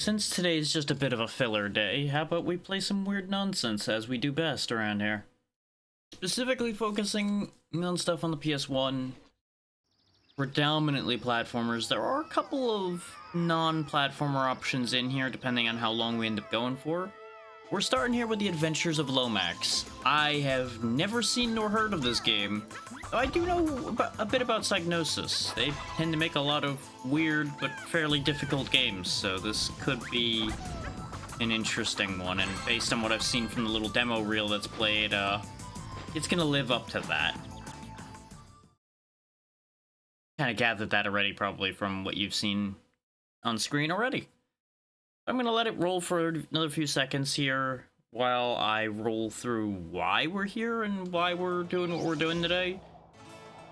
Since today is just a bit of a filler day, how about we play some weird nonsense as we do best around here? Specifically focusing on stuff on the PS1, predominantly platformers. There are a couple of non-platformer options in here depending on how long we end up going for. We're starting here with the Adventures of Lomax. I have never seen nor heard of this game, though I do know a bit about Psygnosis. They tend to make a lot of weird but fairly difficult games, so this could be an interesting one, and based on what I've seen from the little demo reel that's played, it's gonna live up to that. Kind of gathered that already, probably, from what you've seen on screen already. I'm gonna let it roll for another few seconds here while I roll through why we're here and why we're doing what we're doing today.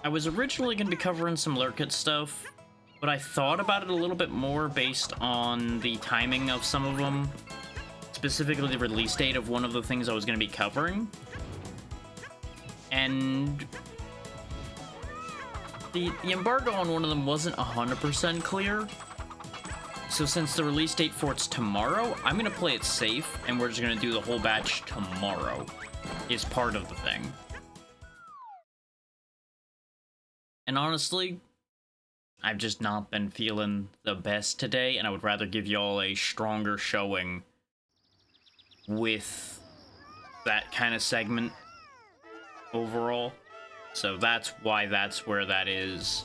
I was originally gonna be covering some Lurkit stuff, but I thought about it a little bit more based on the timing of some of them, specifically the release date of one of the things I was gonna be covering. And the embargo on one of them wasn't 100% clear. So since the release date for it's tomorrow, I'm going to play it safe, and we're just going to do the whole batch tomorrow, is part of the thing. And honestly, I've just not been feeling the best today, and I would rather give y'all a stronger showing with that kind of segment overall. So that's why that's where that is.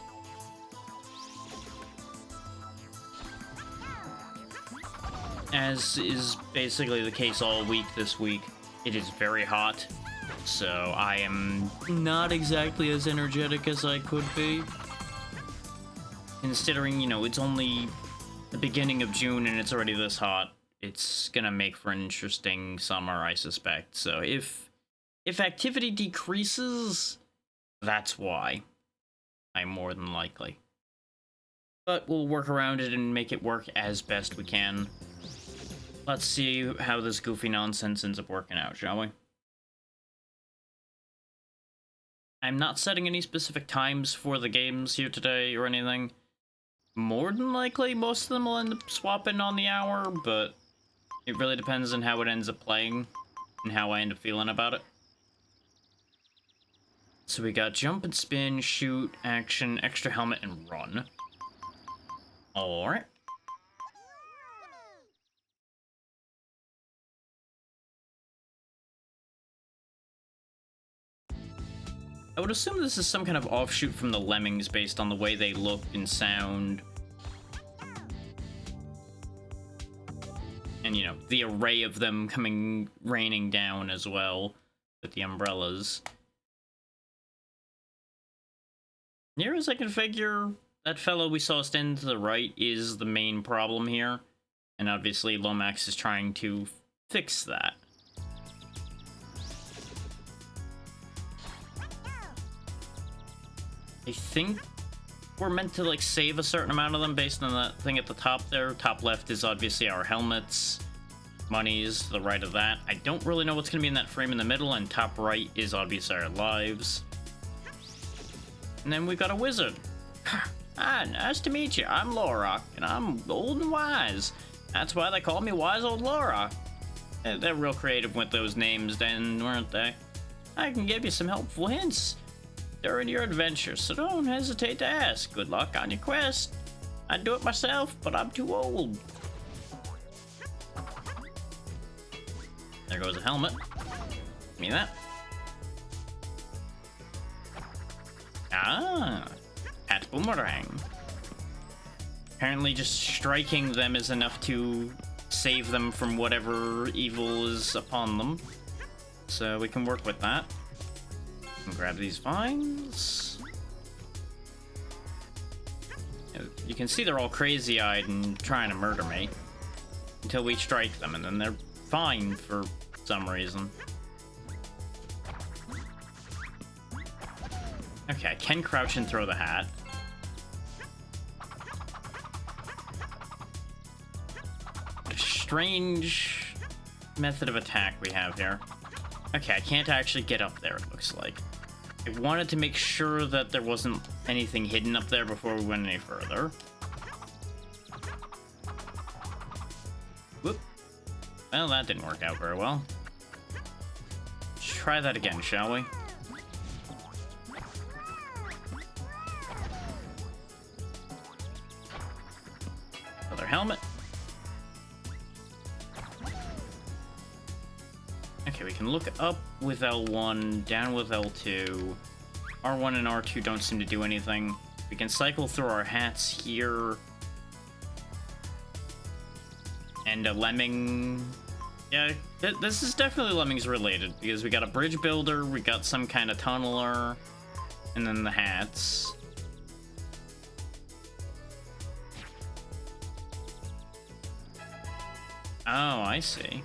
As is basically the case all week this week, it is very hot, so I am not exactly as energetic as I could be. Considering, you know, it's only the beginning of June and it's already this hot, it's gonna make for an interesting summer, I suspect. So if activity decreases, that's why. I'm more than likely. But we'll work around it and make it work as best we can. Let's see how this goofy nonsense ends up working out, shall we? I'm not setting any specific times for the games here today or anything. More than likely, most of them will end up swapping on the hour, but it really depends on how it ends up playing and how I end up feeling about it. So we got jump and spin, shoot, action, extra helmet, and run. Alright. I would assume this is some kind of offshoot from the Lemmings based on the way they look and sound. And, you know, the array of them raining down as well with the umbrellas. Near as I can figure, that fellow we saw stand to the right is the main problem here. And obviously Lomax is trying to fix that. I think we're meant to, like, save a certain amount of them based on that thing at the top there. Top left is obviously our helmets. Monies to the right of that. I don't really know what's going to be in that frame in the middle, and top right is obviously our lives. And then we got a wizard. Hi, nice to meet you. I'm Lorok, and I'm old and wise. That's why they call me Wise Old Lorok. They're real creative with those names then, weren't they? I can give you some helpful hints during your adventure, so don't hesitate to ask. Good luck on your quest. I'd do it myself, but I'm too old. There goes a helmet. Give me that. Ah, at boomerang. Apparently just striking them is enough to save them from whatever evil is upon them. So we can work with that. And grab these vines. You can see they're all crazy-eyed and trying to murder me until we strike them, and then they're fine for some reason. Okay, I can crouch and throw the hat. What a strange method of attack we have here. Okay, I can't actually get up there, it looks like. I wanted to make sure that there wasn't anything hidden up there before we went any further. Whoop. Well, that didn't work out very well. Let's try that again, shall we? Another helmet. Okay, we can look up with L1, down with L2. R1 and R2 don't seem to do anything. We can cycle through our hats here. And a lemming... Yeah, this is definitely lemmings related, because we got a bridge builder, we got some kind of tunneler, and then the hats. Oh, I see.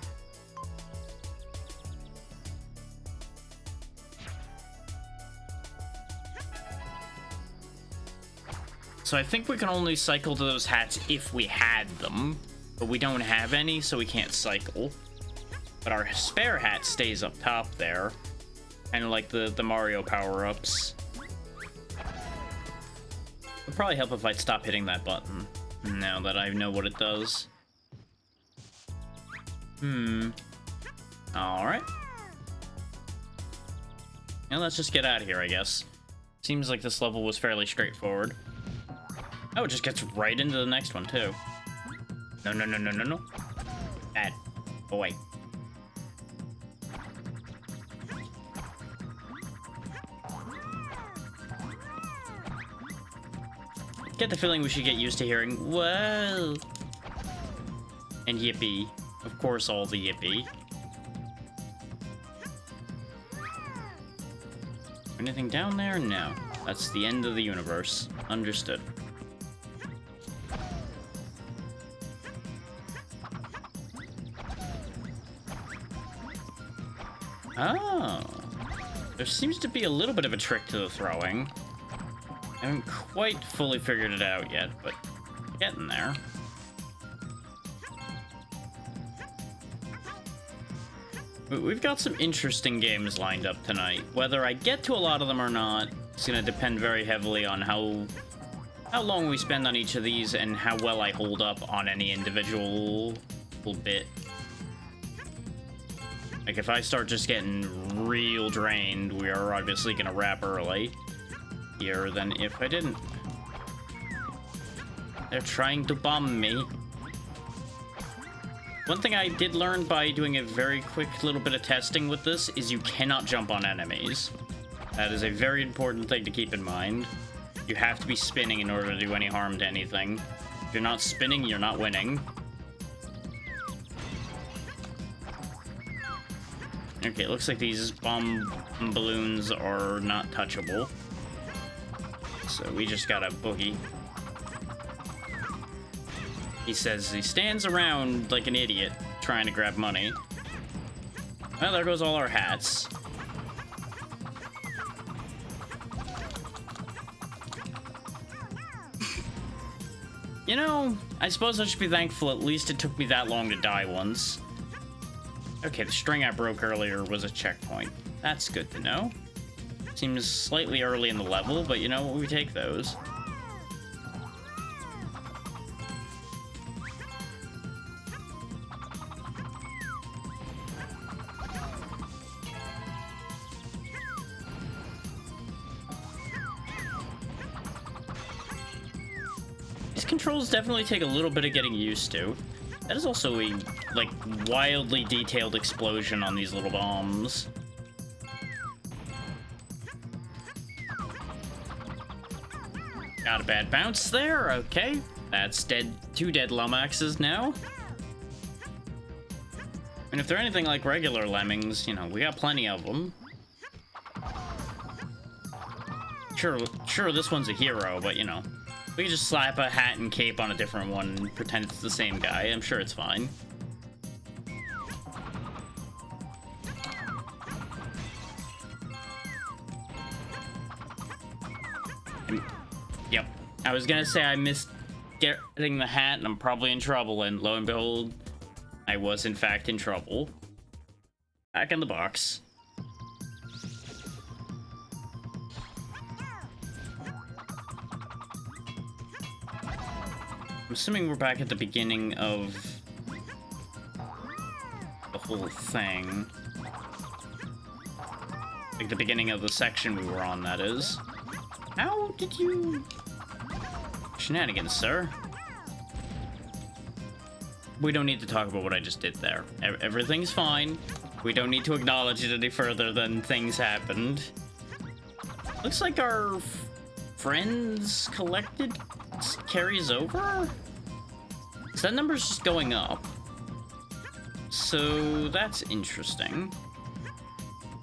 So I think we can only cycle to those hats if we had them, but we don't have any, so we can't cycle. But our spare hat stays up top there, kind of like the Mario power-ups. It'd probably help if I'd stop hitting that button, now that I know what it does. Alright. Now let's just get out of here, I guess. Seems like this level was fairly straightforward. Oh, it just gets right into the next one, too. No, no, no, no, no, no. Bad. Go away. Get the feeling we should get used to hearing, whoa, and yippee. Of course, all the yippee. Anything down there? No. That's the end of the universe. Understood. Oh. There seems to be a little bit of a trick to the throwing. I haven't quite fully figured it out yet, but getting there. We've got some interesting games lined up tonight. Whether I get to a lot of them or not, it's gonna depend very heavily on how long we spend on each of these and how well I hold up on any individual bit. Like, if I start just getting real drained, we are obviously gonna wrap early here than if I didn't. They're trying to bomb me. One thing I did learn by doing a very quick little bit of testing with this is you cannot jump on enemies. That is a very important thing to keep in mind. You have to be spinning in order to do any harm to anything. If you're not spinning, you're not winning. Okay, it looks like these bomb balloons are not touchable. So we just got a boogie. He says he stands around like an idiot trying to grab money. Well, there goes all our hats. You know, I suppose I should be thankful at least it took me that long to die once. Okay, the string I broke earlier was a checkpoint. That's good to know. Seems slightly early in the level, but you know, we take those. These controls definitely take a little bit of getting used to. That is also a, like, wildly detailed explosion on these little bombs. Got a bad bounce there, okay. That's dead. 2 dead Lomaxes now. And if they're anything like regular lemmings, you know, we got plenty of them. Sure, this one's a hero, but, you know, we can just slap a hat and cape on a different one and pretend it's the same guy. I'm sure it's fine. Yep. I was gonna say I missed getting the hat and I'm probably in trouble, and lo and behold, I was in fact in trouble. Back in the box. I'm assuming we're back at the beginning of the whole thing. Like the beginning of the section we were on, that is. How did you... Shenanigans, sir. We don't need to talk about what I just did there. Everything's fine. We don't need to acknowledge it any further than things happened. Looks like our friends collected carries over? So that number's just going up. So that's interesting.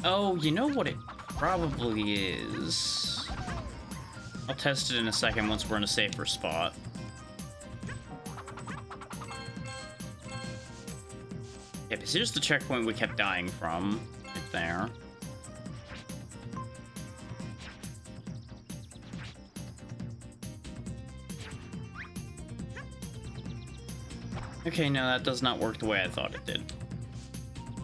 Oh, you know what it probably is? I'll test it in a second once we're in a safer spot. Yeah, because here's the checkpoint we kept dying from. Right there. Okay, no, that does not work the way I thought it did.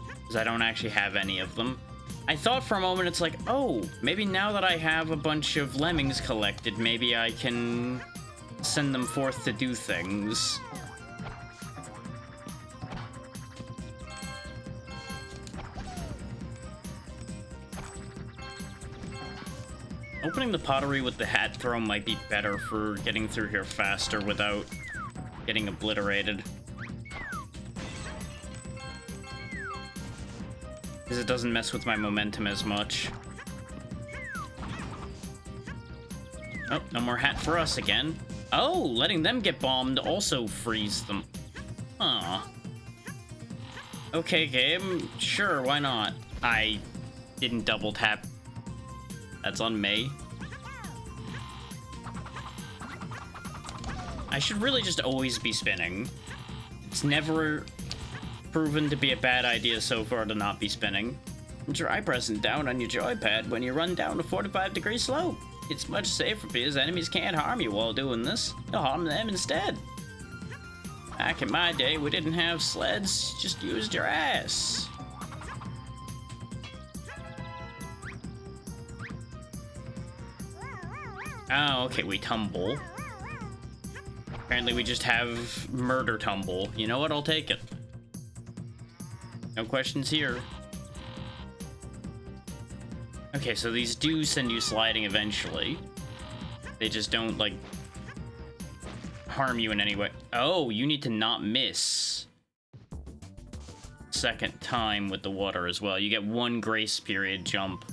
Because I don't actually have any of them. I thought for a moment it's like, oh, maybe now that I have a bunch of lemmings collected, maybe I can send them forth to do things. Opening the pottery with the hat throw might be better for getting through here faster without getting obliterated. Because it doesn't mess with my momentum as much. Oh, no more hat for us again. Oh, letting them get bombed also frees them. Huh. Okay, game. Sure, why not? I didn't double tap. That's on me. I should really just always be spinning. It's never proven to be a bad idea so far to not be spinning. Try pressing down on your joypad when you run down a 45-degree slope. It's much safer because enemies can't harm you while doing this. You'll harm them instead. Back in my day, we didn't have sleds, just used your ass. Oh, okay, we tumble. Apparently we just have murder tumble. You know what? I'll take it. No questions here. Okay, so these do send you sliding eventually. They just don't, like, harm you in any way. Oh, you need to not miss. Second time with the water as well. You get one grace period jump.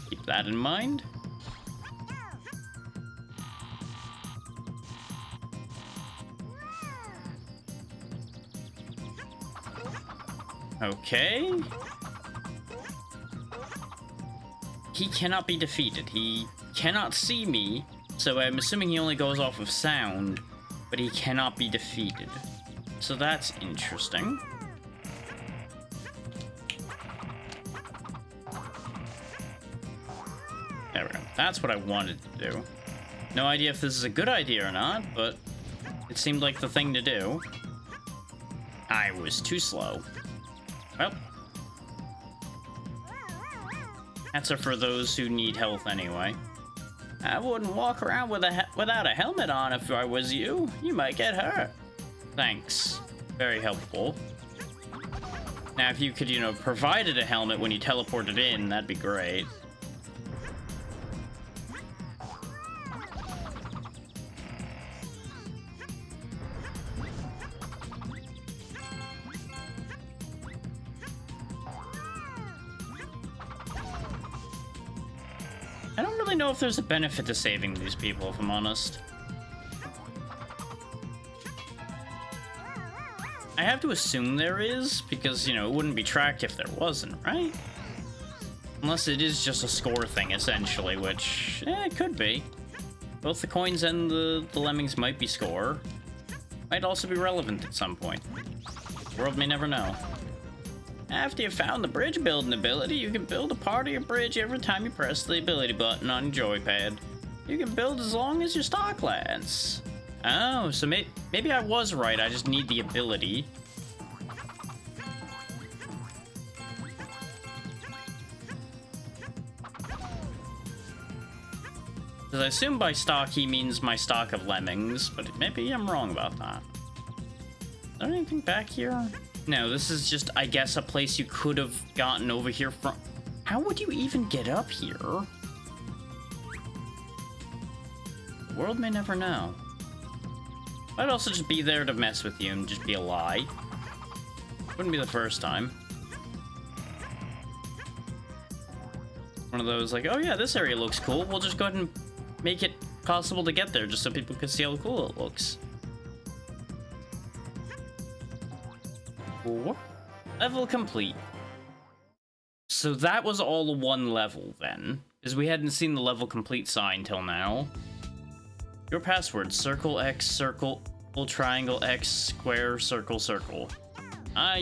Keep that in mind. Okay. He cannot be defeated. He cannot see me, so I'm assuming he only goes off of sound, but he cannot be defeated. So that's interesting. There we go. That's what I wanted to do. No idea if this is a good idea or not, but it seemed like the thing to do. I was too slow. Well, hats are for those who need health anyway. I wouldn't walk around without a helmet on if I was you. You might get hurt. Thanks. Very helpful. Now, if you could, you know, provided a helmet when you teleported in, that'd be great. I don't really know if there's a benefit to saving these people, if I'm honest. I have to assume there is, because, you know, it wouldn't be tracked if there wasn't, right? Unless it is just a score thing, essentially, which, it could be. Both the coins and the lemmings might be score. Might also be relevant at some point. The world may never know. After you've found the bridge building ability, you can build a part of your bridge every time you press the ability button on your joypad. You can build as long as your stock lasts. Oh, so maybe I was right, I just need the ability. Because I assume by stock he means my stock of lemmings, but maybe I'm wrong about that. Is there anything back here? No, this is just, I guess, a place you could have gotten over here from. How would you even get up here? The world may never know. I'd also just be there to mess with you and just be a lie. Wouldn't be the first time. One of those like, oh yeah, this area looks cool. We'll just go ahead and make it possible to get there just so people can see how cool it looks. Cool. Level complete. So that was all one level then, because we hadn't seen the level complete sign till now. Your password, circle X, circle, triangle X, square, circle, circle. I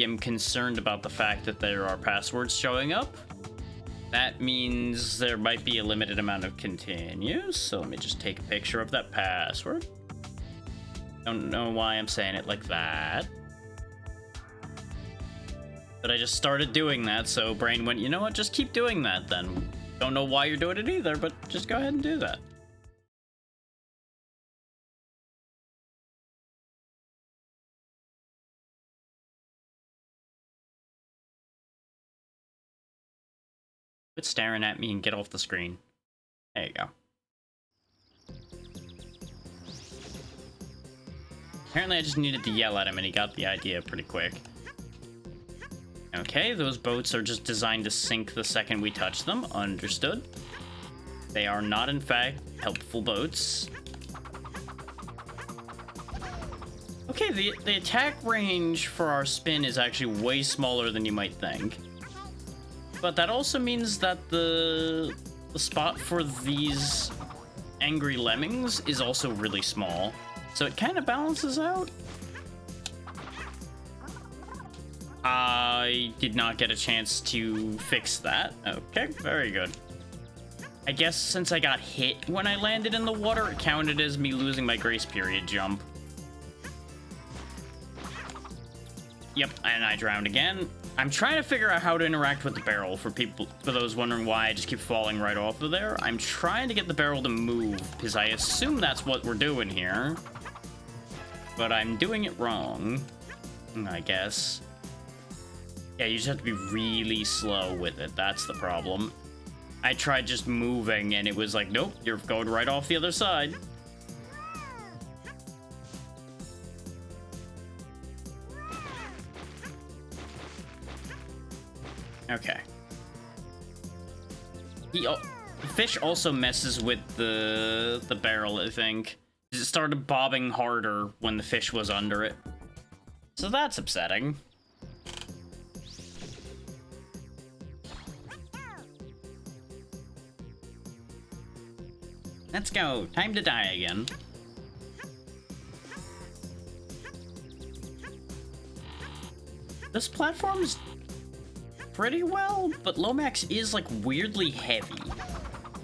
am concerned about the fact that there are passwords showing up. That means there might be a limited amount of continues, so let me just take a picture of that password. Don't know why I'm saying it like that. But I just started doing that, so brain went, you know what, just keep doing that then. Don't know why you're doing it either, but just go ahead and do that. Quit staring at me and get off the screen. There you go. Apparently I just needed to yell at him and he got the idea pretty quick. Okay, those boats are just designed to sink the second we touch them. Understood. They are not, in fact, helpful boats. Okay, the attack range for our spin is actually way smaller than you might think. But that also means that the spot for these angry lemmings is also really small. So it kind of balances out. I did not get a chance to fix that. Okay, very good. I guess since I got hit when I landed in the water, it counted as me losing my grace period jump. Yep, and I drowned again. I'm trying to figure out how to interact with the barrel for those wondering why I just keep falling right off of there. I'm trying to get the barrel to move because I assume that's what we're doing here. But I'm doing it wrong, I guess. Yeah, you just have to be really slow with it. That's the problem. I tried just moving and it was like, nope, you're going right off the other side. Okay. The fish also messes with the barrel, I think. It started bobbing harder when the fish was under it. So that's upsetting. Let's go. Time to die again. This platform's pretty well, but Lomax is like weirdly heavy,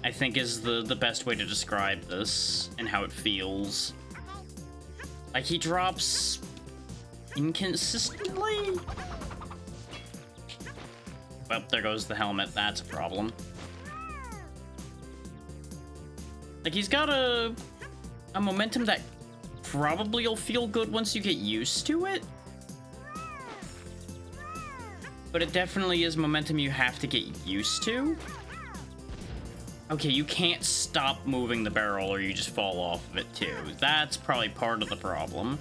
I think is the best way to describe this and how it feels. Like he drops inconsistently. Well, there goes the helmet. That's a problem. Like he's got a momentum that probably will feel good once you get used to it. But it definitely is momentum you have to get used to. Okay, you can't stop moving the barrel or you just fall off of it too. That's probably part of the problem.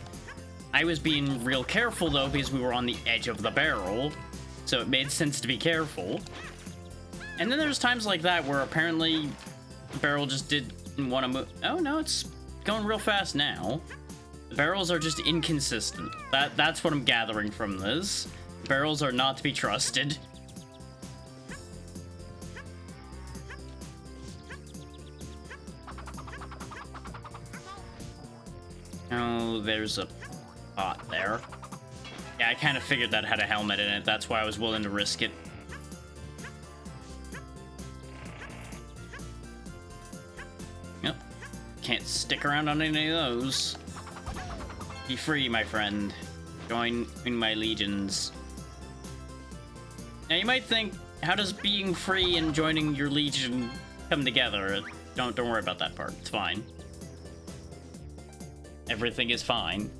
I was being real careful though because we were on the edge of the barrel, so it made sense to be careful. And then there's times like that where apparently the barrel just didn't want to move. Oh no, it's going real fast now. The barrels are just inconsistent. That's what I'm gathering from this. Barrels are not to be trusted. Oh, there's a pot there. Yeah, I kind of figured that had a helmet in it. That's why I was willing to risk it. Yep. Can't stick around on any of those. Be free, my friend. Join in my legions. Now you might think, how does being free and joining your legion come together? Don't worry about that part. It's fine. Everything is fine.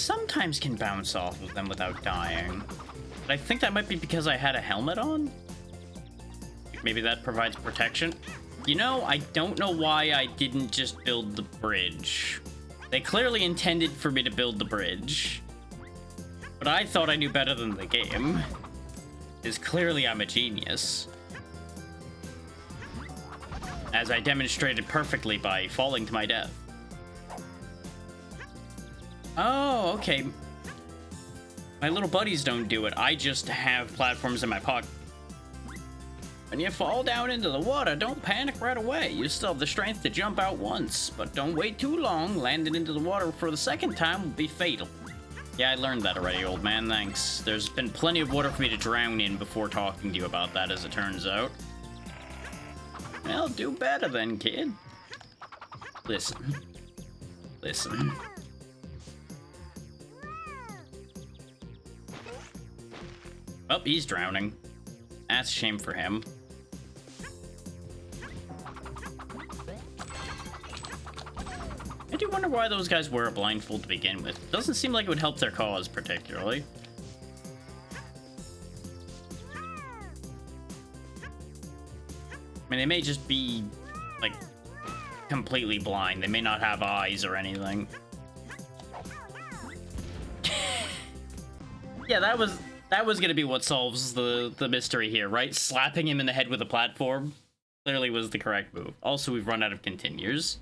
sometimes can bounce off of them without dying. But I think that might be because I had a helmet on? Maybe that provides protection? You know, I don't know why I didn't just build the bridge. They clearly intended for me to build the bridge. But I thought I knew better than the game. Because clearly I'm a genius. As I demonstrated perfectly by falling to my death. Oh, okay. My little buddies don't do it. I just have platforms in my pocket. When you fall down into the water, don't panic right away. You still have the strength to jump out once, but don't wait too long. Landing into the water for the second time will be fatal. Yeah, I learned that already, old man, thanks. There's been plenty of water for me to drown in before talking to you about that, as it turns out. Well, do better then, kid. Listen. Listen. Oh, he's drowning. That's a shame for him. I do wonder why those guys wear a blindfold to begin with. Doesn't seem like it would help their cause particularly. I mean, they may just be, like, completely blind. They may not have eyes or anything. Yeah, that was gonna be what solves the mystery here, right? Slapping him in the head with a platform clearly was the correct move. Also, we've run out of continues.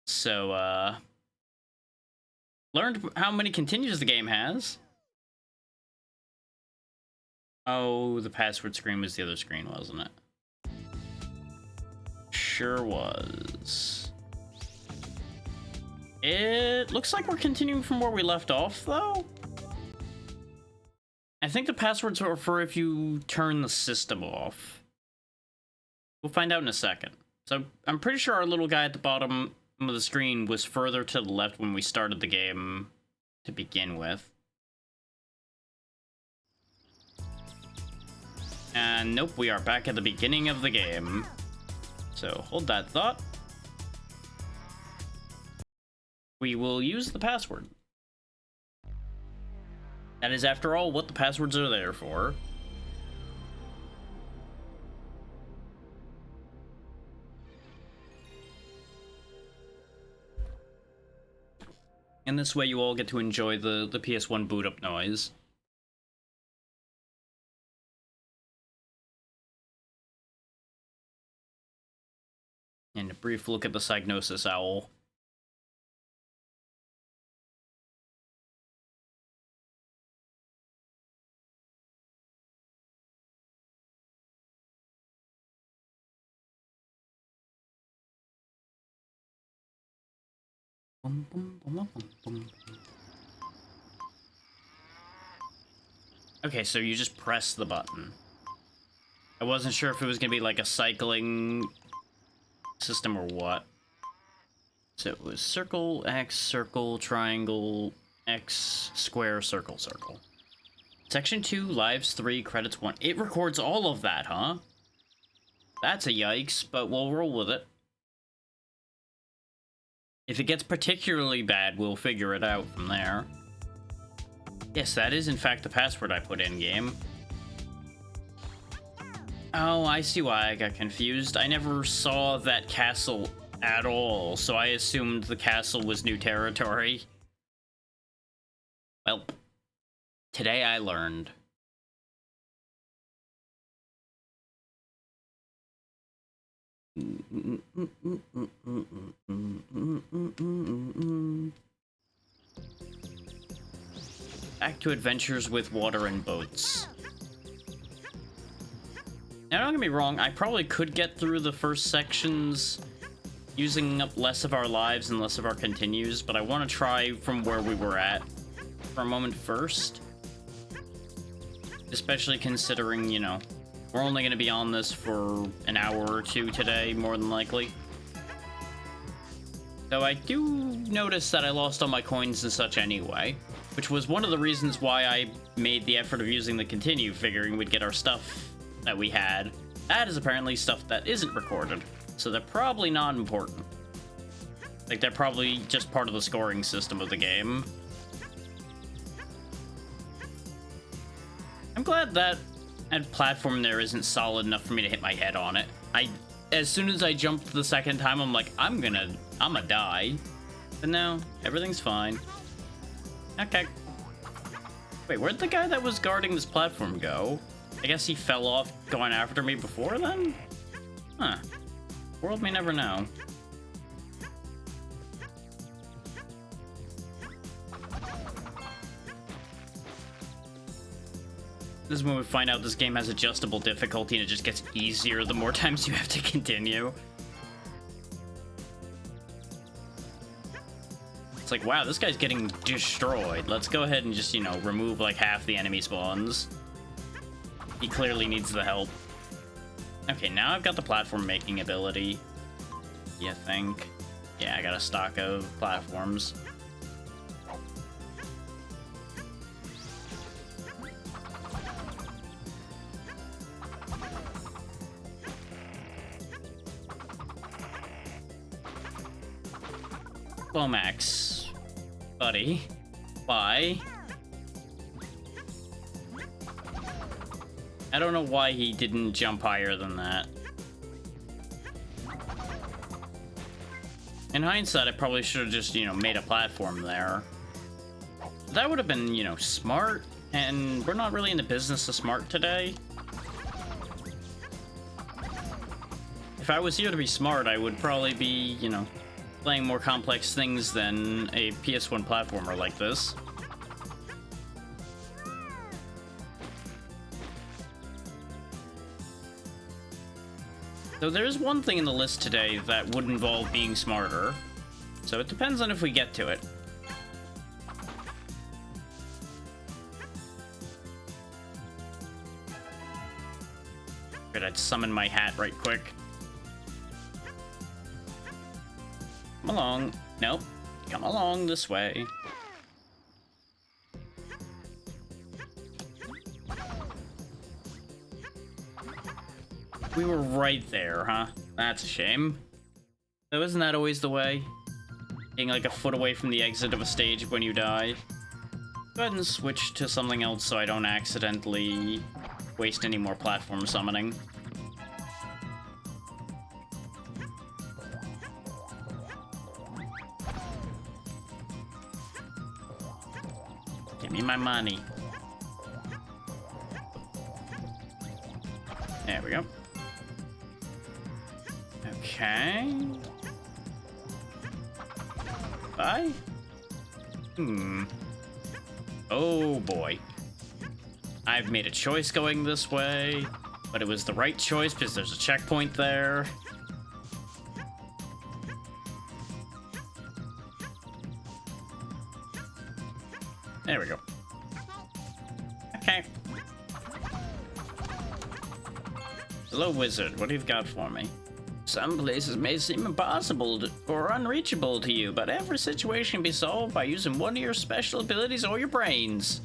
So, learned how many continues the game has. Oh, the password screen was the other screen, wasn't it? Sure was. It looks like we're continuing from where we left off, though. I think the passwords are for if you turn the system off. We'll find out in a second. So I'm pretty sure our little guy at the bottom of the screen was further to the left when we started the game to begin with. And nope, we are back at the beginning of the game. So hold that thought. We will use the password. That is, after all, what the passwords are there for. And this way you all get to enjoy the PS1 boot up noise. And a brief look at the Psygnosis Owl. Okay, so you just press the button. I wasn't sure if it was gonna be like a cycling system or what. So it was circle, X, circle, triangle, X, square, circle, circle. Section 2, lives 3, credits 1. It records all of that, huh? That's a yikes, but we'll roll with it. If it gets particularly bad, we'll figure it out from there. Yes, that is in fact the password I put in game. Oh, I see why I got confused. I never saw that castle at all, so I assumed the castle was new territory. Well, today I learned. Back to Adventures with Water and Boats. Now, don't get me wrong, I probably could get through the first sections using up less of our lives and less of our continues, but I want to try from where we were at for a moment first. Especially considering, you know, we're only going to be on this for an hour or two today, more than likely. Though I do notice that I lost all my coins and such anyway, which was one of the reasons why I made the effort of using the continue, figuring we'd get our stuff that we had. That is apparently stuff that isn't recorded, so they're probably not important. Like, they're probably just part of the scoring system of the game. I'm glad that platform there isn't solid enough for me to hit my head on it. As soon as I jumped the second time, I'm like, I'm gonna die. But no, everything's fine. Okay. Wait, where'd the guy that was guarding this platform go? I guess he fell off going after me before then? Huh. World may never know. This is when we find out this game has adjustable difficulty and it just gets easier the more times you have to continue. It's like, wow, this guy's getting destroyed. Let's go ahead and just, you know, remove like half the enemy spawns. He clearly needs the help. Okay, now I've got the platform making ability. You think? Yeah, I got a stock of platforms. Lomax, buddy, why? I don't know why he didn't jump higher than that. In hindsight, I probably should have just, you know, made a platform there. That would have been, you know, smart, and we're not really in the business of smart today. If I was here to be smart, I would probably be, you know, playing more complex things than a PS1 platformer like this. So there's one thing in the list today that would involve being smarter. So it depends on if we get to it. Good, I'd summon my hat right quick. Come along. Nope. Come along this way. We were right there, huh? That's a shame. So isn't that always the way? Being like a foot away from the exit of a stage when you die. Go ahead and switch to something else so I don't accidentally waste any more platform summoning. Give me my money. There we go. Okay. Bye. Oh boy. I've made a choice going this way, but it was the right choice because there's a checkpoint there. There we go. Okay. Hello, wizard. What do you got for me? Some places may seem impossible or unreachable to you, but every situation can be solved by using one of your special abilities or your brains.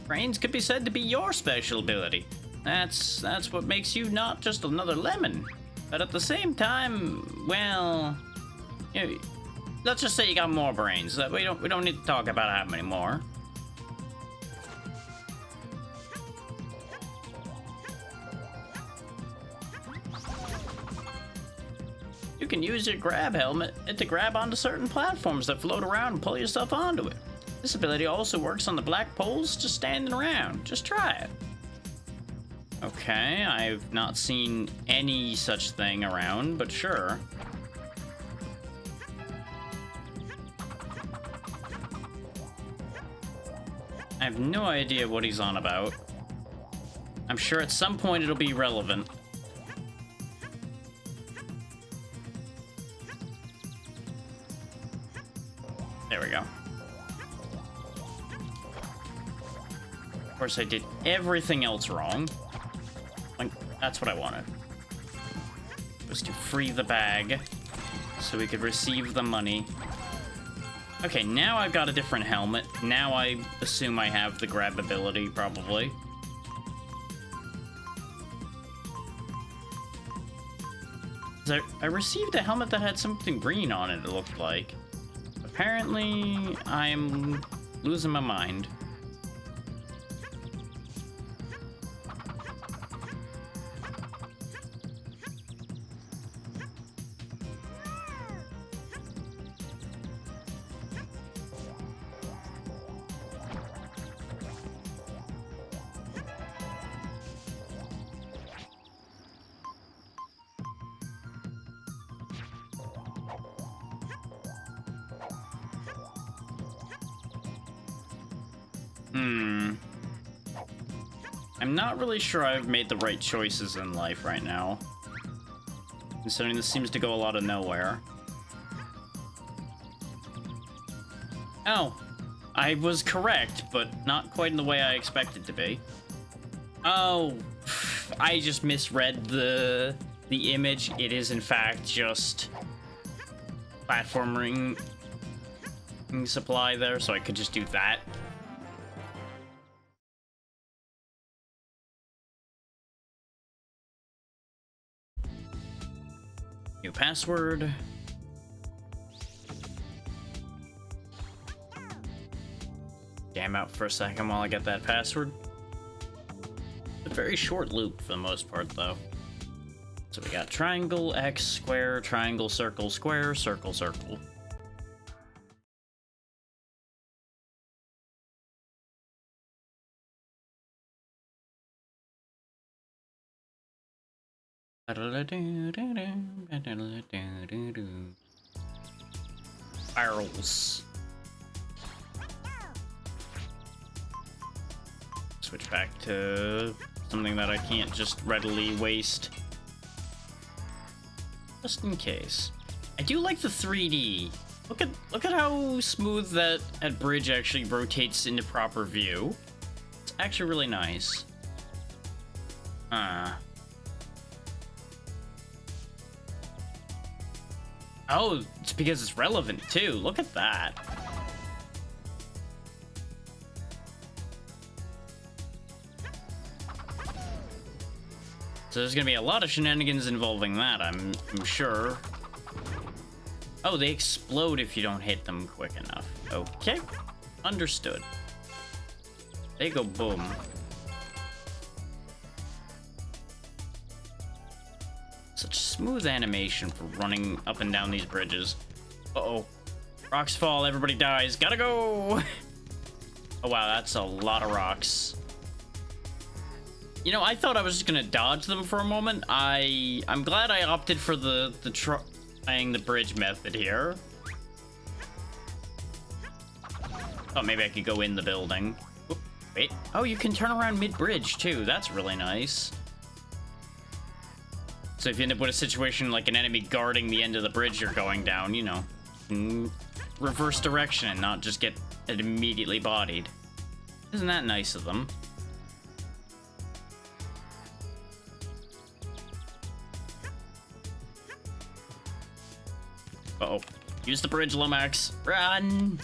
Brains could be said to be your special ability. That's what makes you not just another lemon, but at the same time, well, you know, let's just say you got more brains. We don't need to talk about how many more. You can use your grab helmet to grab onto certain platforms that float around and pull yourself onto it. This ability also works on the black poles just standing around. Just try it. Okay, I've not seen any such thing around, but sure. I have no idea what he's on about. I'm sure at some point it'll be relevant. There we go. Of course, I did everything else wrong. Like, that's what I wanted. Was to free the bag so we could receive the money. Okay, now I've got a different helmet. Now I assume I have the grab ability, probably. I received a helmet that had something green on it, it looked like. Apparently, I'm losing my mind. Hmm. I'm not really sure I've made the right choices in life right now, considering this seems to go a lot of nowhere. Oh, I was correct, but not quite in the way I expected to be. Oh, I just misread the image. It is in fact just platforming supply there, so I could just do that. New password. Jam out for a second while I get that password. A very short loop for the most part, though. So we got triangle, X, square, triangle, circle, square, circle, circle. Barrels. Switch back to something that I can't just readily waste. Just in case. I do like the 3D. Look at how smooth that bridge actually rotates into proper view. It's actually really nice. Oh, it's because it's relevant too. Look at that. So there's gonna be a lot of shenanigans involving that, I'm sure. Oh, they explode if you don't hit them quick enough. Okay, understood. They go boom. Such smooth animation for running up and down these bridges. Uh-oh. Rocks fall, everybody dies. Gotta go! Oh wow, that's a lot of rocks. You know, I thought I was just gonna dodge them for a moment. I'm glad I opted for the trying the bridge method here. Oh, maybe I could go in the building. Oop, wait. Oh, you can turn around mid-bridge too. That's really nice. So if you end up with a situation like an enemy guarding the end of the bridge you're going down, you know, reverse direction and not just get it immediately bodied. Isn't that nice of them? Uh-oh. Use the bridge, Lomax. Run!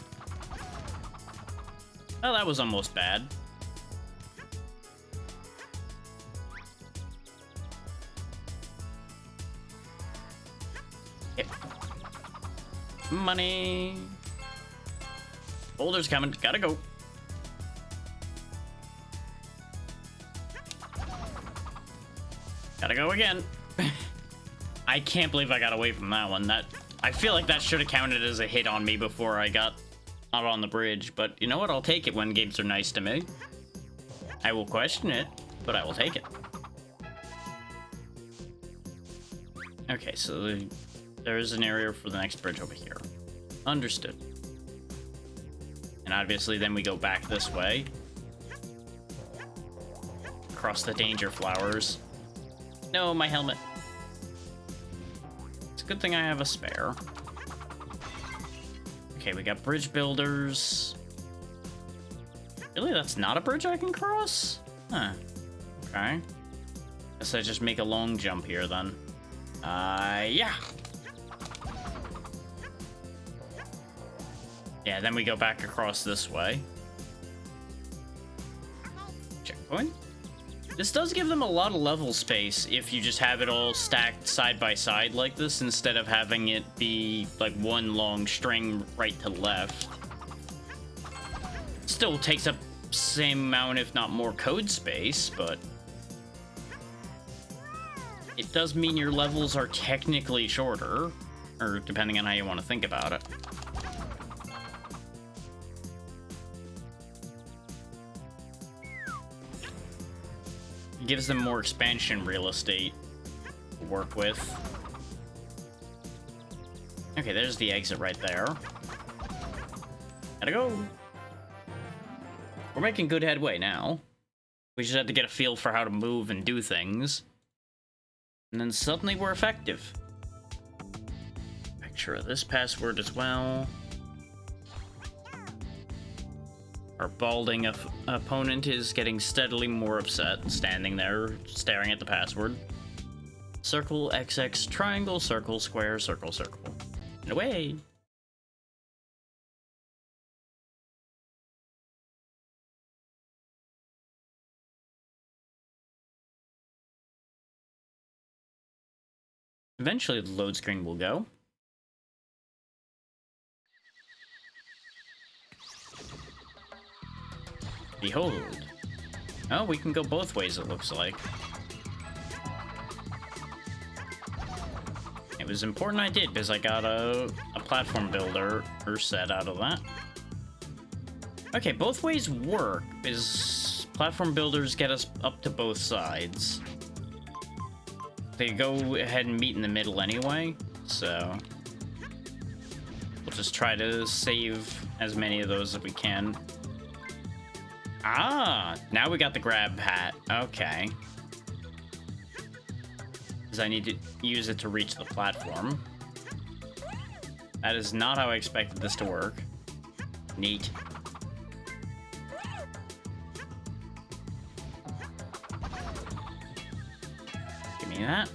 Oh, that was almost bad. Yep. Money. Boulder's coming. Gotta go. Gotta go again. I can't believe I got away from that one. I feel like that should have counted as a hit on me before I got out on the bridge, but you know what? I'll take it when games are nice to me. I will question it, but I will take it. Okay, so there is an area for the next bridge over here. Understood. And obviously then we go back this way. Across the danger flowers. No, my helmet. It's a good thing I have a spare. Okay, we got bridge builders. Really, that's not a bridge I can cross? Huh. Okay. Guess I just make a long jump here then. Yeah. Yeah, then we go back across this way. Checkpoint. This does give them a lot of level space if you just have it all stacked side by side like this, instead of having it be like one long string right to left. Still takes up same amount, if not more, code space, but it does mean your levels are technically shorter, or depending on how you want to think about it. It gives them more expansion real estate to work with. Okay, there's the exit right there. Gotta go. We're making good headway now. We just had to get a feel for how to move and do things. And then suddenly we're effective. Make sure of this password as well. Our balding opponent is getting steadily more upset, standing there, staring at the password. Circle, XX, triangle, circle, square, circle, circle. And away! Eventually the load screen will go. Behold. Oh, we can go both ways, it looks like. It was important I did, because I got a platform builder or set out of that. Okay, both ways work, because platform builders get us up to both sides. They go ahead and meet in the middle anyway, so we'll just try to save as many of those as we can. Ah, now we got the grab hat. Okay. Because I need to use it to reach the platform. That is not how I expected this to work. Neat. Give me that.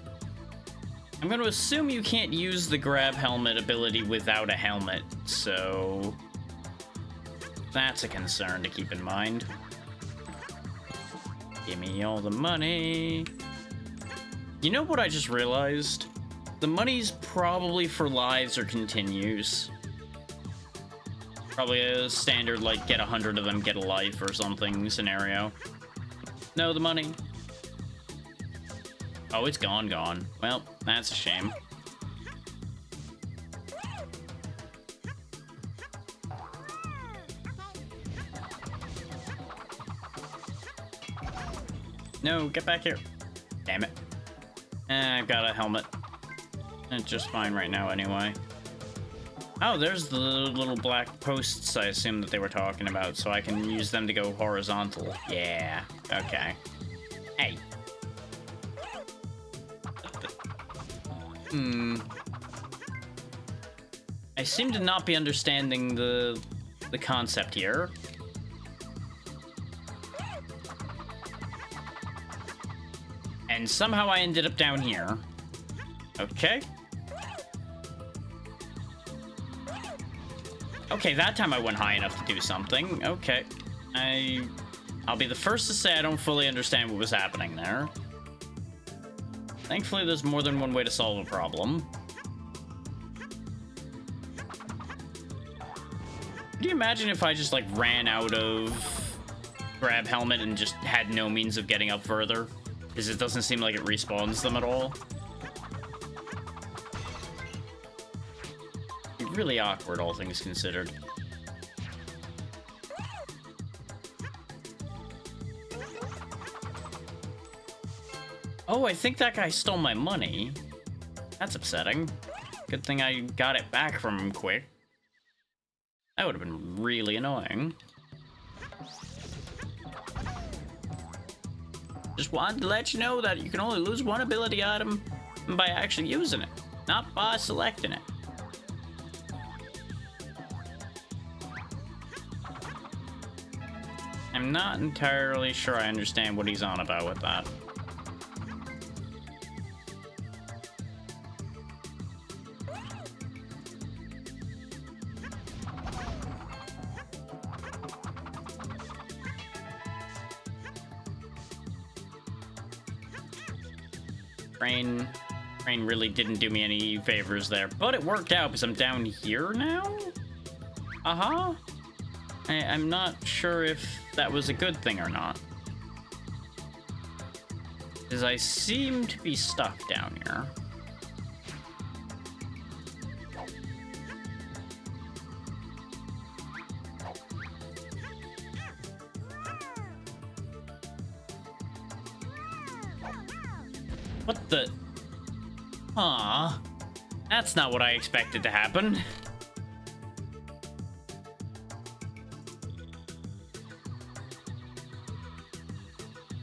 I'm going to assume you can't use the grab helmet ability without a helmet, so that's a concern to keep in mind. Give me all the money. You know what I just realized? The money's probably for lives or continues. Probably a standard, like, get 100 of them, get a life or something scenario. No, the money. Oh, it's gone. Well, that's a shame. No, get back here. Damn it. I've got a helmet. It's just fine right now anyway. Oh, there's the little black posts I assume that they were talking about, so I can use them to go horizontal. Yeah, okay. Hey. I seem to not be understanding the concept here. And somehow I ended up down here. Okay. Okay, that time I went high enough to do something. Okay. I'll be the first to say I don't fully understand what was happening there. Thankfully, there's more than one way to solve a problem. Could you imagine if I just, like, ran out of grab helmet and just had no means of getting up further? Because it doesn't seem like it respawns them at all. Really awkward, all things considered. Oh, I think that guy stole my money. That's upsetting. Good thing I got it back from him quick. That would have been really annoying. Just wanted to let you know that you can only lose one ability item by actually using it, not by selecting it. I'm not entirely sure I understand what he's on about with that. Rain really didn't do me any favors there, but it worked out because I'm down here now? Uh-huh. I'm not sure if that was a good thing or not. Because I seem to be stuck down here. What the? Aw, that's not what I expected to happen.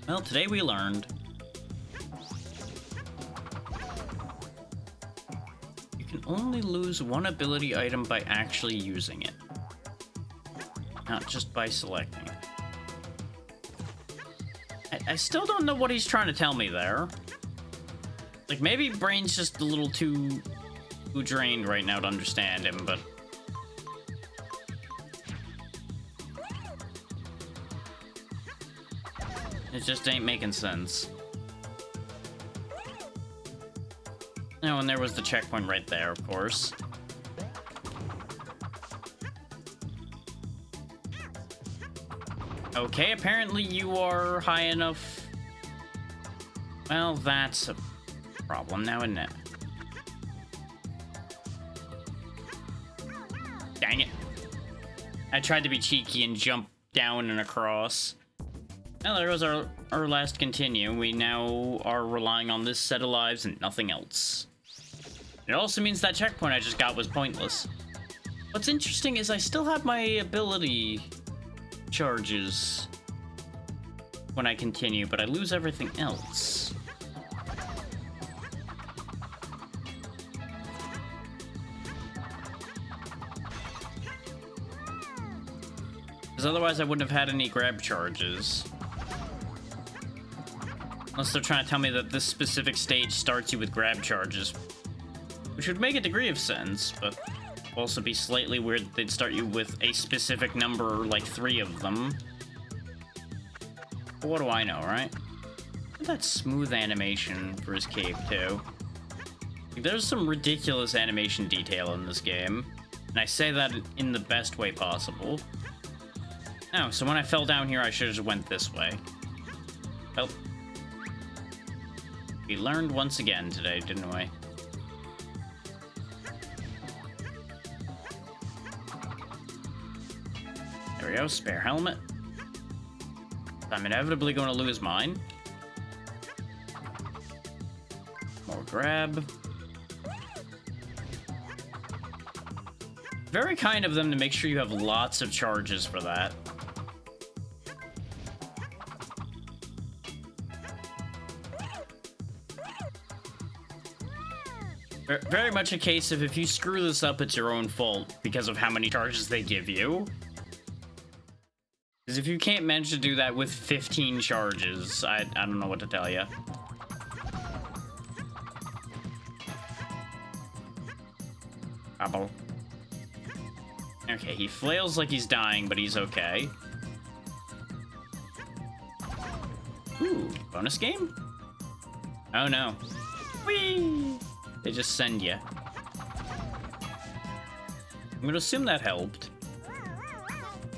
Well, today we learned you can only lose one ability item by actually using it, not just by selecting it. I still don't know what he's trying to tell me there. Like, maybe brain's just a little too drained right now to understand him, but... it just ain't making sense. Oh, and there was the checkpoint right there, of course. Okay, apparently you are high enough. Well, that's a problem now, isn't it? Dang it. I tried to be cheeky and jump down and across. Well, there was our last continue. We now are relying on this set of lives and nothing else. It also means that checkpoint I just got was pointless. What's interesting is I still have my ability charges when I continue, but I lose everything else. Because otherwise I wouldn't have had any grab charges. Unless they're trying to tell me that this specific stage starts you with grab charges. Which would make a degree of sense, but also be slightly weird that they'd start you with a specific number, like 3 of them. But what do I know, right? Look at that smooth animation for his cape, too. There's some ridiculous animation detail in this game, and I say that in the best way possible. Oh, so when I fell down here, I should have just went this way. Well, we learned once again today, didn't we? There we go, spare helmet. I'm inevitably going to lose mine. More grab. Very kind of them to make sure you have lots of charges for that. Very much a case of if you screw this up, it's your own fault because of how many charges they give you. Because if you can't manage to do that with 15 charges, I don't know what to tell you. Apple. Okay, he flails like he's dying, but he's okay. Ooh, bonus game? Oh no. Whee! They just send you. I'm gonna assume that helped.